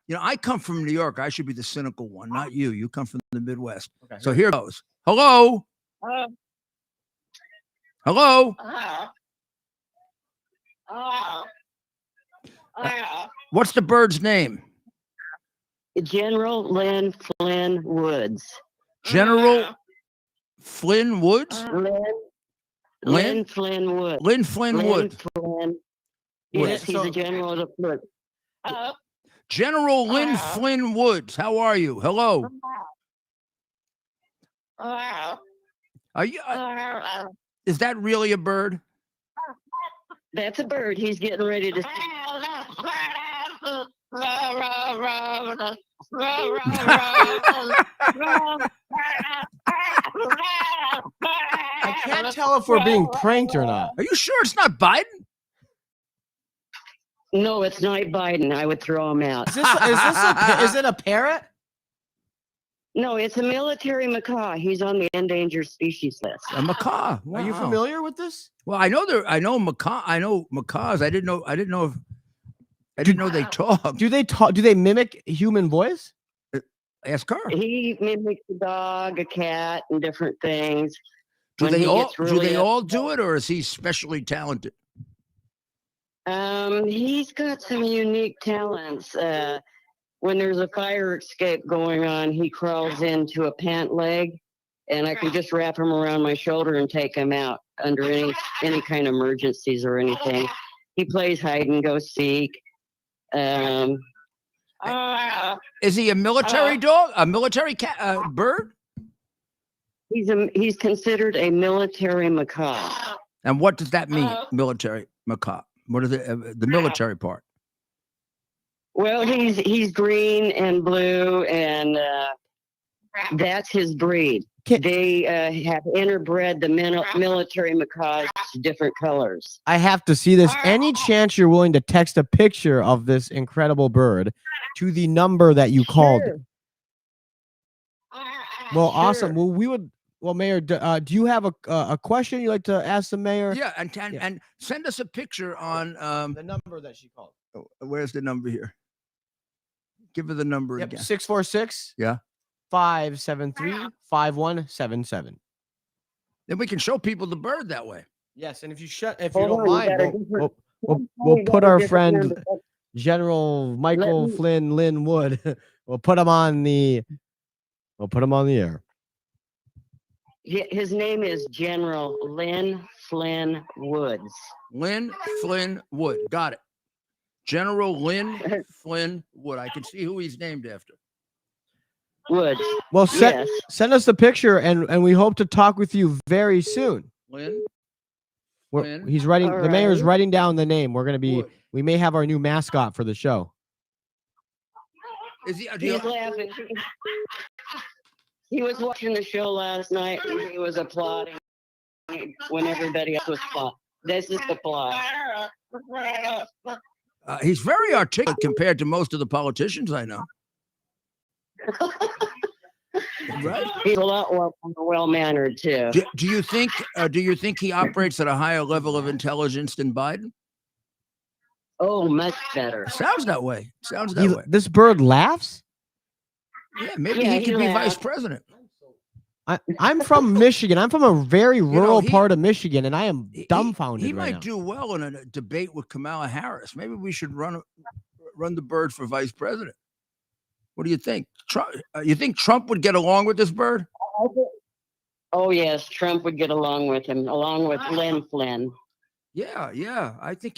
You know, I come from New York. I should be the cynical one, not you. You come from the Midwest. Okay, So here goes. Hello. Hello. What's the bird's name? General Lynn Flynn Woods. General Flynn Woods? Lynn Flynn Woods. Lynn Flynn Woods. Flynn. Yes, he's a general of the foot. General Lynn Flynn Woods. How are you? Hello. Are you? Is that really a bird? That's a bird. He's getting ready to. I can't tell if we're being pranked or not. Are you sure it's not Biden? No, it's not Biden. I would throw him out. Is it a parrot? No, it's a military macaw. He's on the endangered species list. A macaw. Wow. Are you familiar with this? Well, I know macaws. I didn't know they talk. Do they talk? Do they mimic human voice? Ask her. He mimics a dog, a cat, and different things. Do When they he all gets really all do it, or is he specially talented? He's got some unique talents. When there's a fire escape going on, he crawls into a pant leg, and I can just wrap him around my shoulder and take him out under any kind of emergencies or anything. He plays hide and go seek. Is he a military dog? A military cat? Bird? He's considered a military macaw. And what does that mean? Military macaw. What is it? The military part. Well, he's green and blue, and that's his breed. They have interbred the military macaws to different colors. I have to see this. Any chance you're willing to text a picture of this incredible bird to the number that you called? Well, awesome. Well, Mayor, do you have a question you'd like to ask the mayor? Yeah, and send us a picture on The number that she called. where's the number here? Give her the number again. 646. Yeah. 573-5177. Then we can show people the bird that way. Yes, and if you you Hold don't on, you mind, got a we'll you got put a our different friend number. General Michael me- Flynn Lynn Wood. We'll put him on the air. His name is General Lynn Flynn Woods. Lynn Flynn Wood. Got it. General Lynn Flynn Wood. I can see who he's named after. Woods. Well, Yes. send us the picture, and we hope to talk with you very soon. Lynn. He's writing. All The mayor's right. writing down the name. We're gonna be. Wood. We may have our new mascot for the show. Is he? He's laughing. He was watching the show last night and he was applauding when everybody else was applauding. This is the plot. He's very articulate compared to most of the politicians I know. Right? He's a lot well mannered too. Do you think he operates at a higher level of intelligence than Biden? Oh, much better. Sounds that way. Sounds that way. This bird laughs. Yeah, maybe Yeah, he he could be vice laughed. president. I'm from Michigan. I'm from a very rural he- part of Michigan, and I am He- dumbfounded He right might now. do well in a debate with Kamala Harris. Maybe we should run the bird for vice president. What do you think? You think Trump would get along with this bird? Oh yes, Trump would get along with him, along with Lynn Flynn. Yeah. I think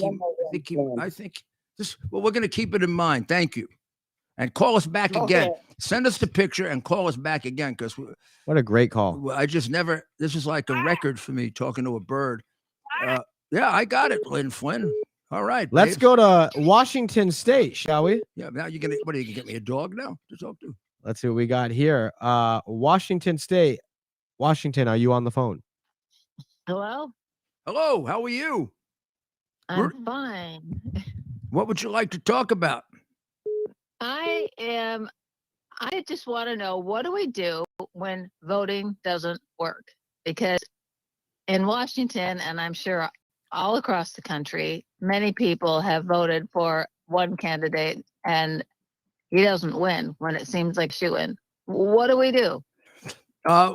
this. Well, we're going to keep it in mind. Thank you, and call us back again. Send us the picture and call us back again because What a great call. I just never. This is like a record for me talking to a bird. Yeah, I got it, Lynn Flynn. All right, Let's babes. go to Washington State, shall we? Yeah, now you're gonna. What are you gonna get me a dog now to talk to? Let's see what we got here. Washington State. Washington, are you on the phone? Hello, Hello, how are you? I'm fine. What would you like to talk about? I just want to know, what do we do when voting doesn't work? Because in Washington, and I'm sure all across the country, many people have voted for one candidate and he doesn't win when it seems like shoo-in. What do we do?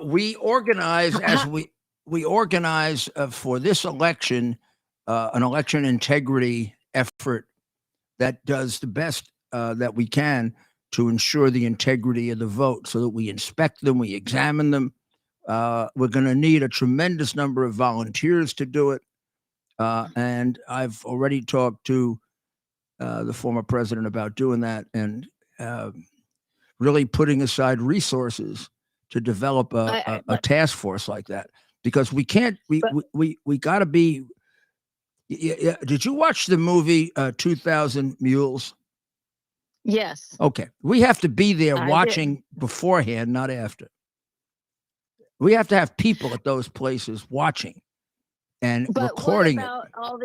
We organize we organize for this election, an election integrity effort that does the best that we can to ensure the integrity of the vote, so that we inspect them, we examine them. We're going to need a tremendous number of volunteers to do it, and I've already talked to the former president about doing that, and really putting aside resources to develop a task force like that, because we can't. We got to be. Yeah. Did you watch the movie 2000 Mules? Yes. Okay, we have to be there I did. watching beforehand, not after. We have to have people at those places watching and But recording what about all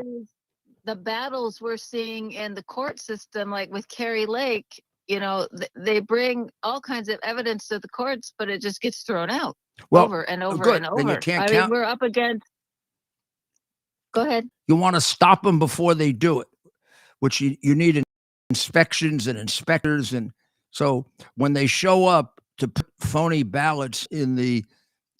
the battles we're seeing in the court system, like with Carrie Lake? You know, they bring all kinds of evidence to the courts, but it just gets thrown out over and over good. and over. Then you can't I count. mean, we're up against. Go ahead. You want to stop them before they do it, which you need inspections and inspectors, and so when they show up to put phony ballots in the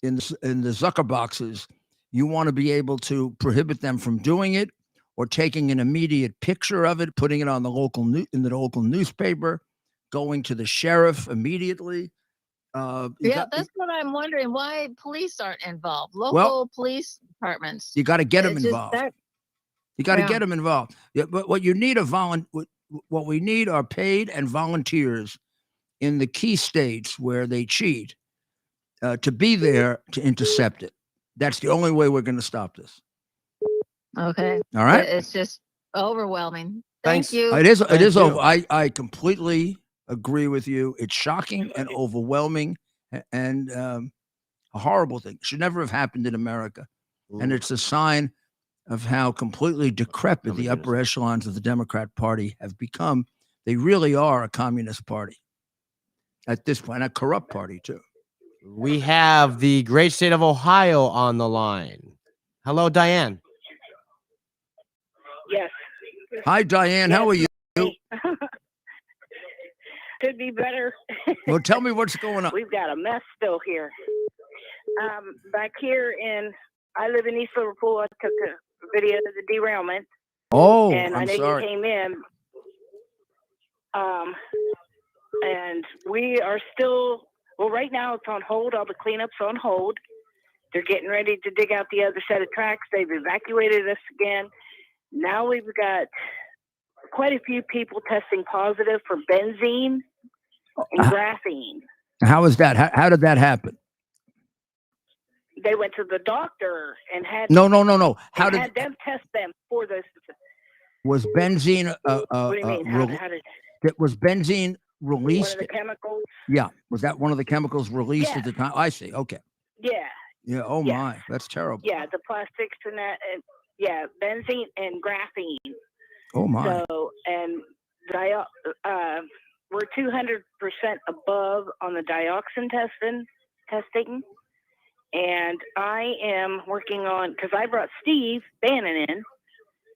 Zucker boxes, you want to be able to prohibit them from doing it, or taking an immediate picture of it, putting it on the local local newspaper, going to the sheriff immediately. That's what I'm wondering. Why police aren't involved? Local police departments. You got to get them It's just involved. that- You got to get them involved. Yeah, but what you need what we need are paid and volunteers in the key states where they cheat to be there to intercept it. That's the only way we're going to stop this. Okay. All right. It's just overwhelming. Thanks. Thank you. It is. Thank you. Over. I completely agree with you. It's shocking and overwhelming, and a horrible thing. It should never have happened in America, and it's a sign of how completely decrepit the upper echelons of the Democrat Party have become. They really are a communist party at this point, a corrupt party too. We have the great state of Ohio on the line. Hello, Diane. Yes. Hi, Diane. How are you? Could be better. Well, tell me what's going on. We've got a mess still here. Back here I live in East Liverpool. I took a video of the derailment. Oh, And I I'm know sorry. you came in. And we are still, well, right now it's on hold. All the cleanup's on hold. They're getting ready to dig out the other set of tracks. They've evacuated us again. Now we've got quite a few people testing positive for benzene and graphene. How is that? How did that happen? They went to the doctor and had No. How had did them test them for this. was benzene? What do you mean? How did Was benzene one released? of the chemicals? Yeah, was that one of the chemicals released Yeah. at the time? I see. Okay. Yeah, Yeah. Oh Yeah. my, that's terrible. yeah, the plastics and that. And, yeah, benzene and graphene. Oh my. So and we're 200% above on the dioxin testing. And I am working on, because I brought Steve Bannon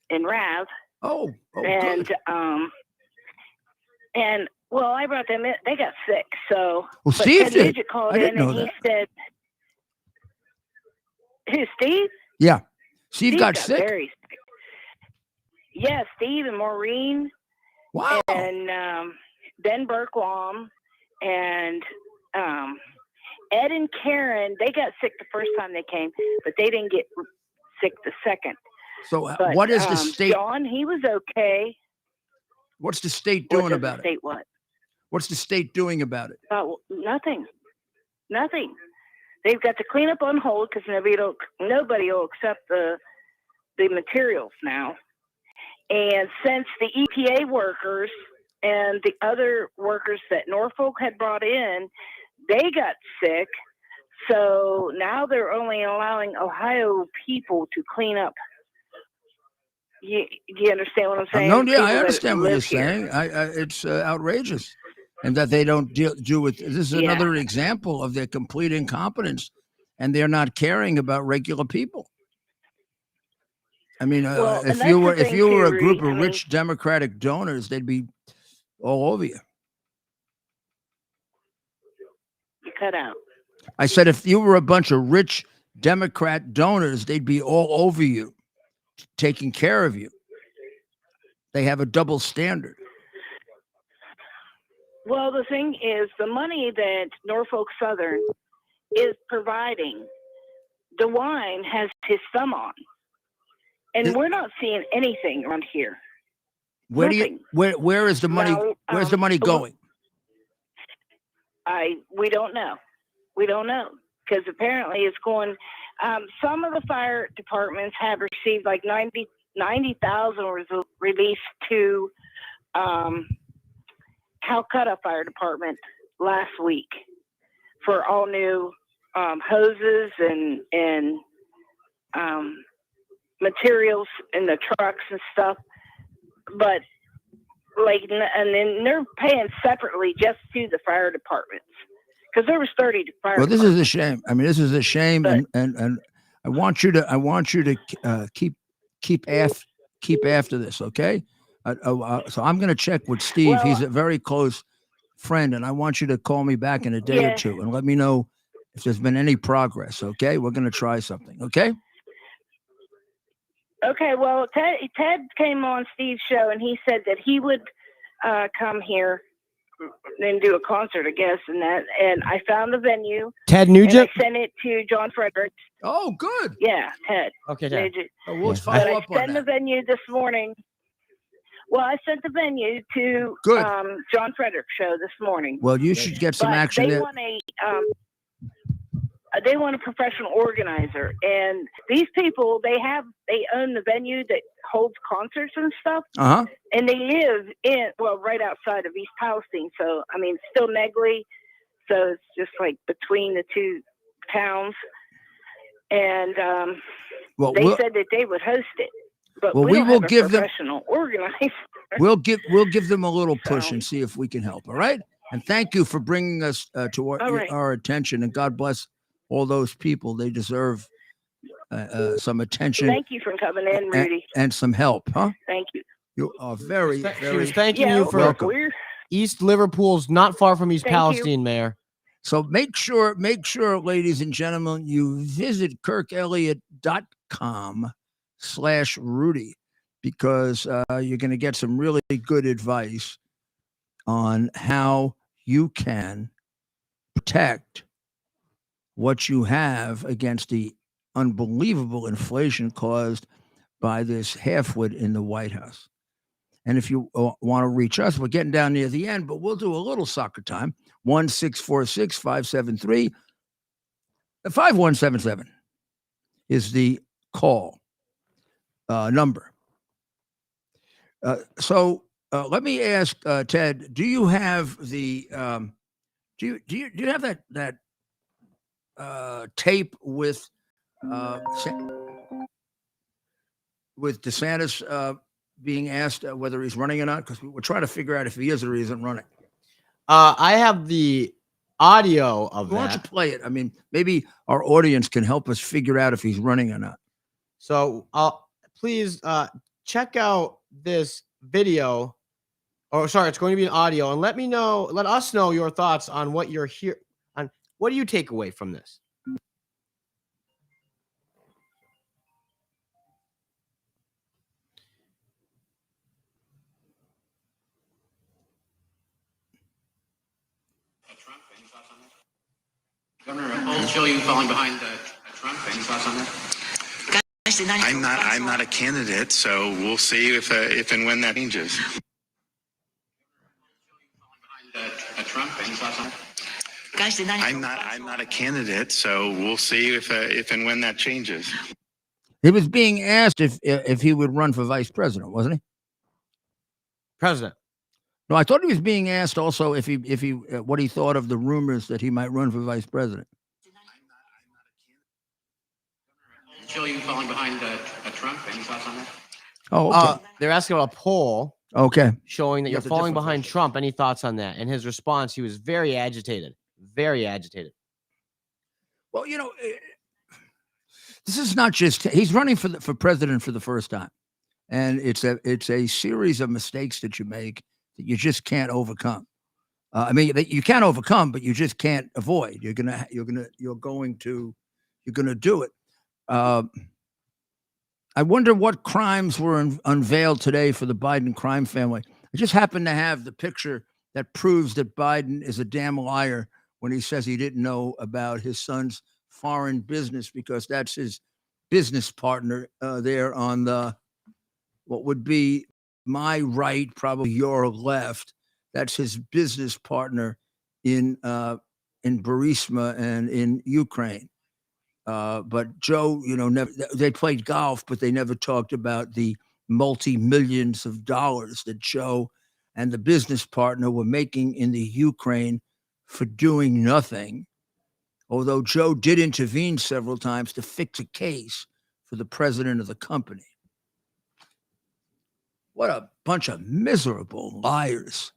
in Rav, Oh, and good. and well, I brought them in. They got sick, so. Well, But Steve Ted did. Nugent called I didn't in know and he that. said, "Who, Steve? Yeah. Steve got got sick. very sick. Yeah, Steve and Maureen Wow. and Ben Berkwam and Ed and Karen. They got sick the first time they came, but they didn't get sick the second. So But, what is the state? John, he was okay. What's the state What doing does about the it? state what? What's the state doing about it? Nothing. Nothing. They've got the cleanup on hold because nobody will accept the materials now. And since the EPA workers and the other workers that Norfolk had brought in, they got sick. So now they're only allowing Ohio people to clean up. You understand what I'm saying? No, yeah, People I that understand what you're live here. saying. It's outrageous, and that they don't do with. This is Yeah. another example of their complete incompetence, and they're not caring about regular people. I mean, Well, and if that's you the were thing, a too, group Rudy. of rich Democratic donors, they'd be all over you. You cut out. I said, if you were a bunch of rich Democrat donors, they'd be all over you, taking care of you. They have a double standard. Well, the thing is, the money that Norfolk Southern is providing, DeWine has his thumb on, and we're not seeing anything around here. Where Nothing. where is the money? Now, Where's the money going? We don't know. We don't know because apparently it's going. Some of the fire departments have received like 90,000 was released to Calcutta Fire Department last week for all new hoses and materials in the trucks and stuff. But and then they're paying separately just to the fire departments because there was 30 fire. Well, this is a shame. I mean, this is a shame, But, and I want you to keep after this, okay? So I'm going to check with Steve. Well, He's a very close friend, and I want you to call me back in a day or two and let me know if there's been any progress. Okay, we're going to try something. Okay. Okay. Well, Ted came on Steve's show, and he said that he would come here and do a concert, I guess, and I found the venue. Ted Nugent? And I sent it to John Frederick. Oh, good. Yeah, Ted. Okay, Ted. Nugent. We'll Yeah. follow But up I on sent the that. venue this morning. Well, I sent the venue to Good. John Frederick's show this morning. Well, you should get some But action they there. want a professional organizer, and these people they own the venue that holds concerts and stuff, and they live right outside of East Palestine. So I mean, still Negley, so it's just like between the two towns, and they said that they would host it. But we will don't have give a professional organizer. We'll give them a little push and see if we can help. All right. And thank you for bringing us to our attention. And God bless all those people. They deserve some attention. Thank you for coming in, Rudy. And some help, huh? Thank you. You are very, She very was thanking you for welcome. East Liverpool's not far from East Thank you. Palestine, Mayor. So make sure, ladies and gentlemen, you visit kirkelliott.com/Rudy, because you're going to get some really good advice on how you can protect what you have against the unbelievable inflation caused by this halfwit in the White House. And if you want to reach us, we're getting down near the end, but we'll do a little soccer time. 1-646-573-5177 is the call number. So let me ask Ted, do you have the do you have that tape with DeSantis being asked whether he's running or not? Because we're trying to figure out if he is or he isn't running. I have the audio of Why don't you that. play it? I mean, maybe our audience can help us figure out if he's running or not. So please check out this video. Oh, sorry, it's going to be an audio, and let us know your thoughts on what you're here on. What do you take away from this? Trump, any thoughts on that? Governor, polls show you falling behind Trump. Any thoughts on that? I'm not a candidate, so we'll see if and when that changes. Trump, any thoughts on that? I'm not a candidate, so we'll see if and when that changes. He was being asked if he would run for vice president, wasn't he? President. No, I thought he was being asked also if he what he thought of the rumors that he might run for vice president. Show you falling behind Trump. Any thoughts on that? Oh, okay. They're asking about a poll Okay. showing that you're That's a falling different behind question. Trump. Any thoughts on that? And his response, he was very agitated. Very agitated. Well, this is not just he's running for president for the first time, and it's a series of mistakes that you make that you just can't overcome. I mean, that you can overcome, but you just can't avoid. You're going to do it. I wonder what crimes were unveiled today for the Biden crime family. I just happen to have the picture that proves that Biden is a damn liar when he says he didn't know about his son's foreign business, because that's his business partner there on what would be my right, probably your left. That's his business partner in Burisma and in Ukraine. But Joe, never, they played golf, but they never talked about the multi-millions of dollars that Joe and the business partner were making in the Ukraine for doing nothing. Although Joe did intervene several times to fix a case for the president of the company. What a bunch of miserable liars.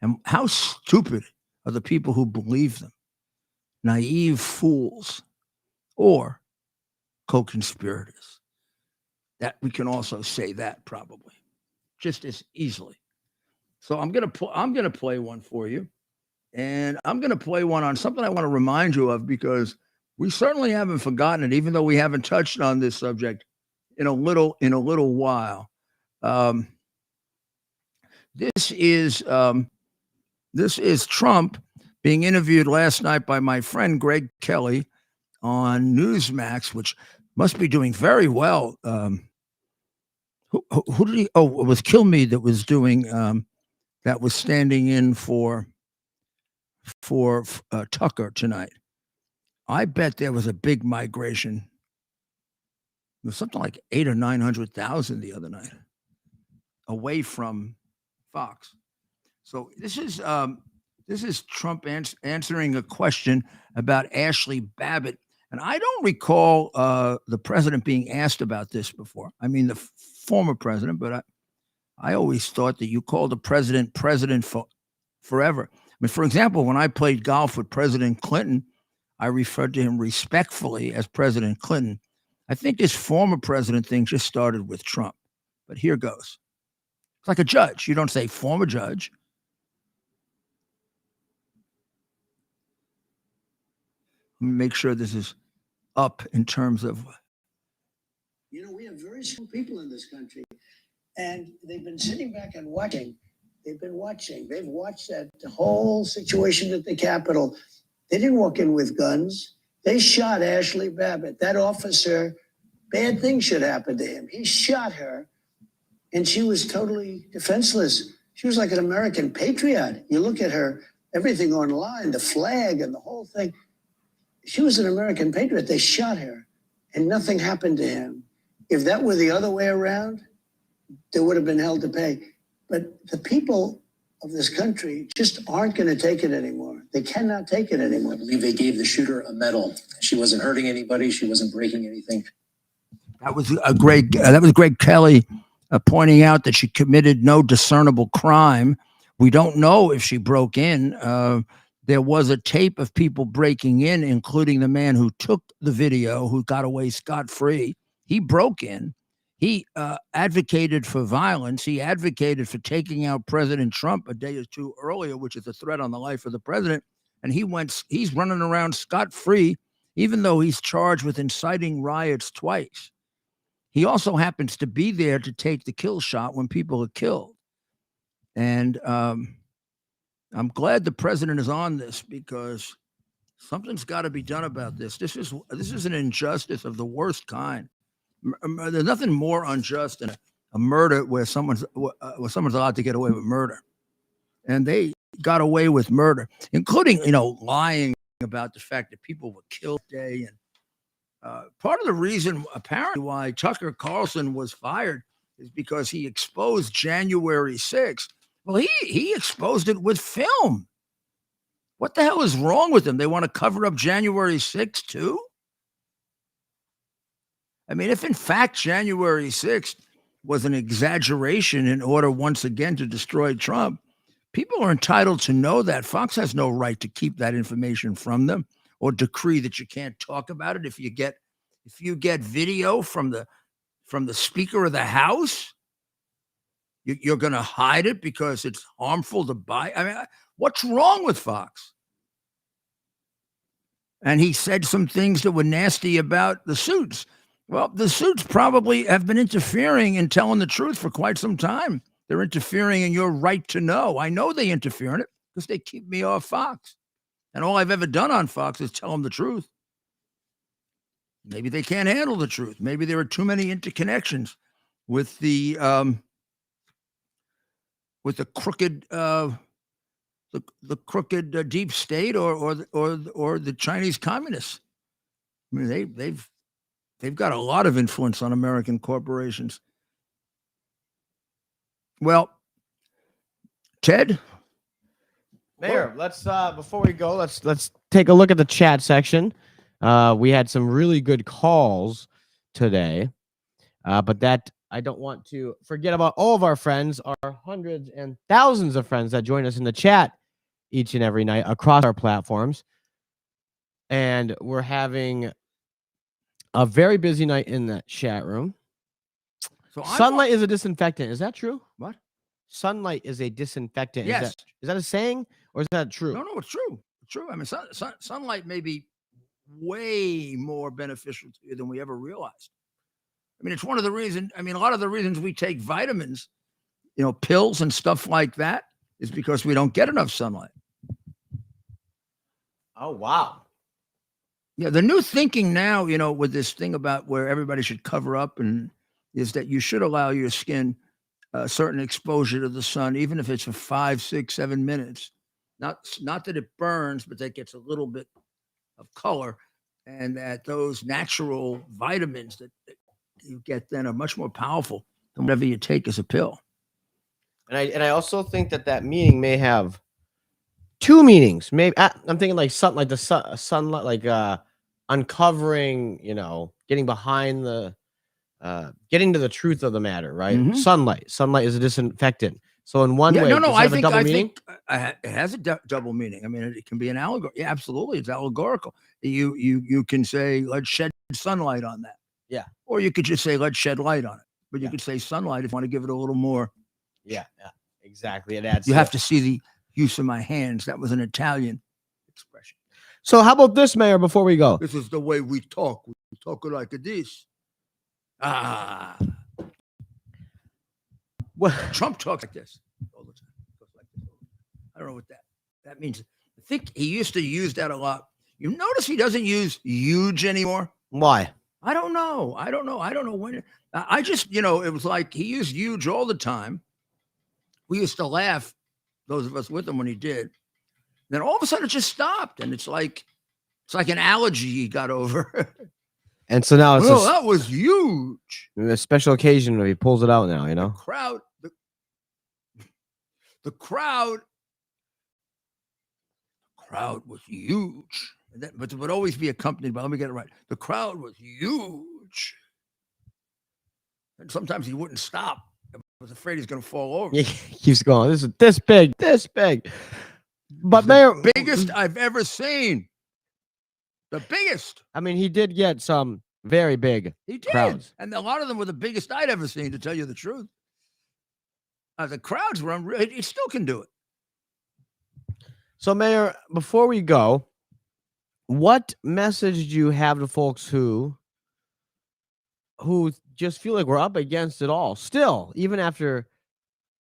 And how stupid are the people who believe them? Naive fools or co-conspirators. That we can also say that probably just as easily. So I'm going to play one for you, and I'm going to play one on something I want to remind you of, because we certainly haven't forgotten it, even though we haven't touched on this subject in a little while. This is Trump being interviewed last night by my friend Greg Kelly on Newsmax, which must be doing very well. Who did he? Oh, it was Kilmeade that was doing that was standing in for Tucker tonight. I bet there was a big migration. It was something like 800,000 or 900,000 the other night away from Fox. So this is Trump answering a question about Ashley Babbitt. And I don't recall the president being asked about this before. I mean, the former president, but I always thought that you called the president for forever. I mean, for example, when I played golf with President Clinton, I referred to him respectfully as President Clinton. I think this former president thing just started with Trump. But here goes. It's like a judge. You don't say former judge. make sure this is up in terms of. You know, we have very smart people in this country, and they've been sitting back and watching. They've been watching. They've watched that whole situation at the Capitol. They didn't walk in with guns. They shot Ashley Babbitt. That officer, bad things should happen to him. He shot her, and she was totally defenseless. She was like an American patriot. You look at her, everything online, the flag and the whole thing. She was an American patriot. They shot her, and nothing happened to him. If that were the other way around, there would have been hell to pay. But the people of this country just aren't going to take it anymore. They cannot take it anymore. I believe they gave the shooter a medal. She wasn't hurting anybody. She wasn't breaking anything. That was Greg Kelly pointing out that she committed no discernible crime. We don't know if she broke in. There was a tape of people breaking in, including the man who took the video, who got away scot-free. He broke in. He advocated for violence. He advocated for taking out President Trump a day or two earlier, which is a threat on the life of the president. And he's running around scot-free, even though he's charged with inciting riots twice. He also happens to be there to take the kill shot when people are killed. And I'm glad the president is on this, because something's got to be done about this. This is an injustice of the worst kind. There's nothing more unjust than a murder where someone's allowed to get away with murder, and they got away with murder, including lying about the fact that people were killed today. And part of the reason apparently why Tucker Carlson was fired is because he exposed January 6th. Well, he exposed it with film. What the hell is wrong with them? They want to cover up January 6th too? I mean, if in fact January 6th was an exaggeration in order once again to destroy Trump, people are entitled to know that. Fox has no right to keep that information from them or decree that you can't talk about it. If you get video from the Speaker of the House, you're going to hide it because it's harmful to buy. I mean, what's wrong with Fox? And he said some things that were nasty about the suits. Well, the suits probably have been interfering in telling the truth for quite some time. They're interfering in your right to know. I know they interfere in it because they keep me off Fox. And all I've ever done on Fox is tell them the truth. Maybe they can't handle the truth. Maybe there are too many interconnections with the crooked crooked deep state or the Chinese communists. I mean, they've got a lot of influence on American corporations. Well, Ted, Mayor, let's before we go, let's take a look at the chat section. We had some really good calls today, but that I don't want to forget about all of our friends, our hundreds and thousands of friends that join us in the chat each and every night across our platforms. And we're having a very busy night in that chat room. so Sunlight is a disinfectant. Is that true? What? Sunlight is a disinfectant. Yes. Is that a saying or is that true? No, it's true. It's true. I mean, sunlight may be way more beneficial to you than we ever realized. I mean, it's one of the reasons. I mean, a lot of the reasons we take vitamins, pills and stuff like that, is because we don't get enough sunlight. Oh, wow. Yeah, the new thinking now, with this thing about where everybody should cover up, and is that you should allow your skin a certain exposure to the sun, even if it's for 5, 6, 7 minutes. Not that it burns, but that gets a little bit of color, and that those natural vitamins that you get then are much more powerful than whatever you take as a pill. And I also think that meaning may have two meanings. Maybe I'm thinking like something like the sunlight, like uncovering, getting behind the, getting to the truth of the matter, right? Mhm. Sunlight is a disinfectant. So in one way, I think it has a double meaning. I mean, it can be an allegory. Yeah, absolutely, it's allegorical. You can say, let's shed sunlight on that. Yeah. Or you could just say, let's shed light on it. But you could say sunlight if you want to give it a little more. Yeah, exactly. It adds. You have to see the use of my hands. That was an Italian expression. So how about this, Mayor, before we go? This is the way we talk. We talk like this. Ah. Well, Trump talks like this all the time. Talks like this all the time. I don't know what that means. I think he used to use that a lot. You notice he doesn't use huge anymore. why? I don't know. I don't know when. I just, it was like he used huge all the time. We used to laugh, those of us with him, when he did. Then all of a sudden it just stopped, and it's like an allergy he got over. And so now it's Well, that was huge. a special occasion where he pulls it out now, you know? The crowd was huge. But it would always be accompanied by, let me get it right. The crowd was huge. And sometimes he wouldn't stop. I was afraid he's going to fall over. He keeps going. This is this big. But Mayor, Biggest I've ever seen. The biggest. I mean, he did get some very big He did. crowds. And a lot of them were the biggest I'd ever seen, to tell you the truth. The crowds were unreal. He still can do it. So, Mayor, before we go, what message do you have to folks who just feel like we're up against it all still, even after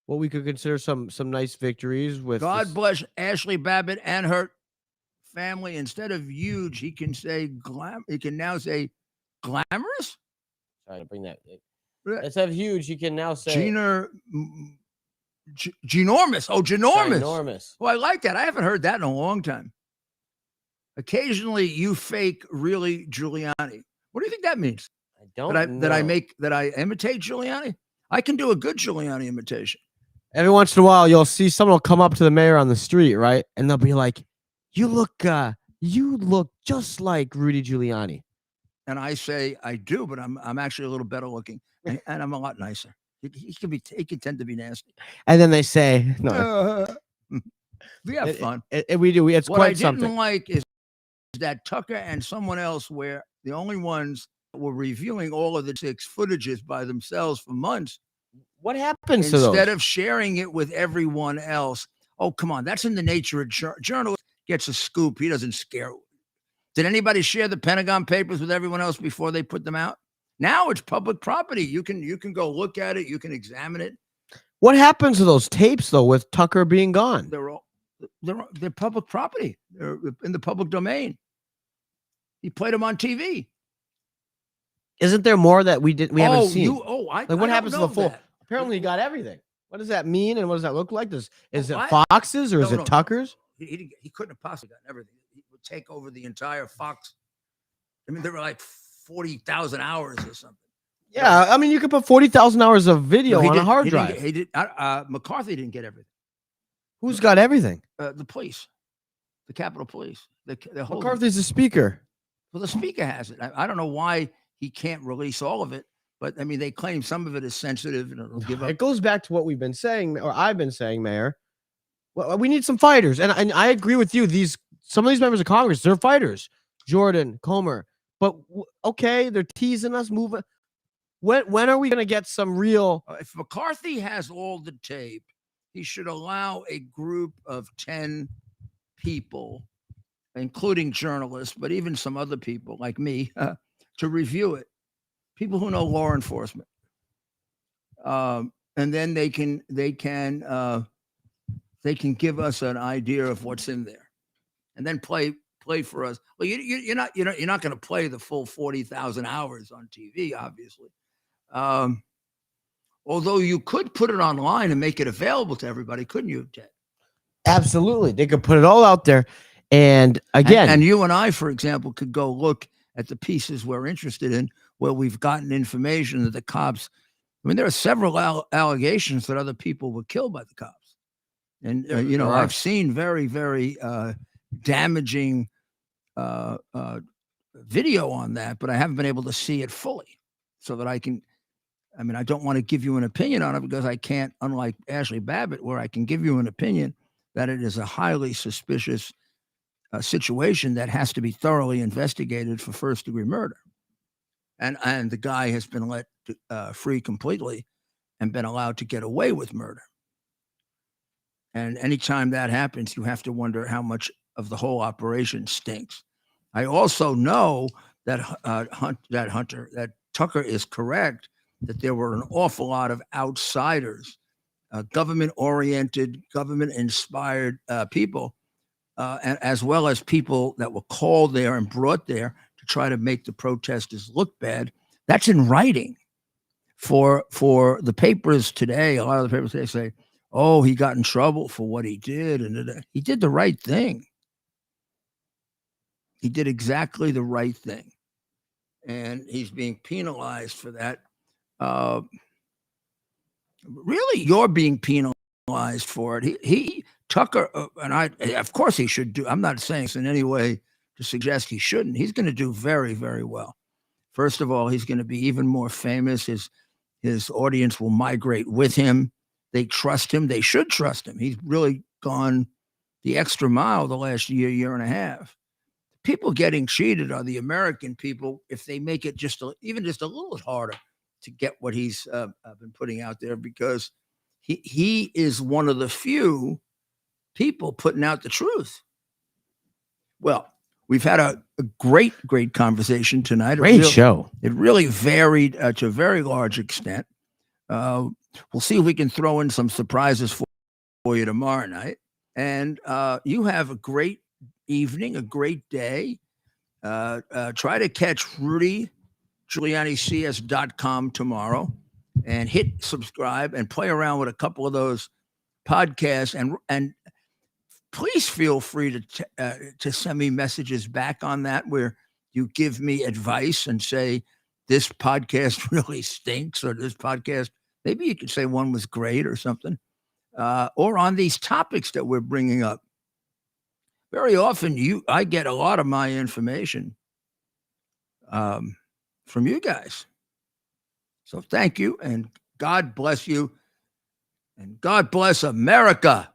what we could consider some nice victories with God bless Ashley Babbitt and her family. Instead of huge, he can now say glamorous. Sorry to bring that. Instead of huge, you can now say ginormous. Oh, ginormous. enormous. Well, I like that. I haven't heard that in a long time. Occasionally, you fake really Giuliani. What do you think that means? I don't know. That I imitate Giuliani? I can do a good Giuliani imitation. Every once in a while, you'll see someone will come up to the mayor on the street, right? And they'll be like, you look just like Rudy Giuliani. And I say, I do, but I'm actually a little better looking, and I'm a lot nicer. He can tend to be nasty. And then they say, no. We have fun. We do. It's What quite I something. didn't like is that Tucker and someone else were the only ones that were reviewing all of the 6 footages by themselves for months. What happens to those? Instead of sharing it with everyone else. Oh, come on. That's in the nature of journalist gets a scoop. He doesn't scare. Did anybody share the Pentagon Papers with everyone else before they put them out? Now it's public property. You can go look at it. You can examine it. What happens to those tapes, though, with Tucker being gone? They're public property. They're in the public domain. He played them on TV. Isn't there more that we haven't seen? What happens to the full? That. Apparently, he got everything. What does that mean, and what does that look like? Is it I- Fox's or is No, it Tucker's? He couldn't have possibly gotten everything. He would take over the entire Fox. I mean, there were like 40,000 hours or something. Yeah, I mean, you could put 40,000 hours of video on a hard He drive. McCarthy didn't get everything. Who's got everything? The police, the Capitol Police. The whole. McCarthy's the speaker. Well, the speaker has it. I don't know why he can't release all of it, but I mean, they claim some of it is sensitive and it'll give up. It goes back to what we've been saying, or I've been saying, Mayor. Well, we need some fighters, and I agree with you. Some of these members of Congress, they're fighters. Jordan, Comer, but okay, they're teasing us, moving. When are we going to get some real? If McCarthy has all the tape, he should allow a group of 10 people, including journalists, but even some other people like me, to review it. People who know law enforcement, and then they can give us an idea of what's in there, and then play for us. Well, you're not going to play the full 40,000 hours on TV, obviously. Although you could put it online and make it available to everybody, couldn't you, Ted? Absolutely, they could put it all out there. And again, and you and I, for example, could go look at the pieces we're interested in, where we've gotten information that the cops. I mean, there are several allegations that other people were killed by the cops, and I've seen very, very damaging video on that, but I haven't been able to see it fully, so that I can. I mean, I don't want to give you an opinion on it because I can't, unlike Ashley Babbitt, where I can give you an opinion that it is a highly suspicious situation that has to be thoroughly investigated for first-degree murder. And the guy has been let free completely and been allowed to get away with murder. And anytime that happens, you have to wonder how much of the whole operation stinks. I also know that that Tucker is correct that there were an awful lot of outsiders, government-oriented, government-inspired people, as well as people that were called there and brought there to try to make the protesters look bad. That's in writing. For the papers today, a lot of the papers today say, "Oh, he got in trouble for what he did," and he did the right thing. He did exactly the right thing, and he's being penalized for that. Really, you're being penalized for it. He Tucker, and I, of course, he should do. I'm not saying this in any way to suggest he shouldn't. He's going to do very, very well. First of all, he's going to be even more famous. His audience will migrate with him. They trust him. They should trust him. He's really gone the extra mile the last year and a half. People getting cheated are the American people if they make it even just a little harder to get what he's been putting out there, because he is one of the few people putting out the truth. Well, we've had a great conversation tonight. Great show. It really varied to a very large extent. We'll see if we can throw in some surprises for you tomorrow night. And you have a great evening, a great day. Try to catch RudyGiulianiCS.com tomorrow and hit subscribe and play around with a couple of those podcasts. And please feel free to send me messages back on that where you give me advice and say, this podcast really stinks, or this podcast, maybe you could say one was great or something, or on these topics that we're bringing up. Very often I get a lot of my information from you guys. So thank you, and God bless you, and God bless America.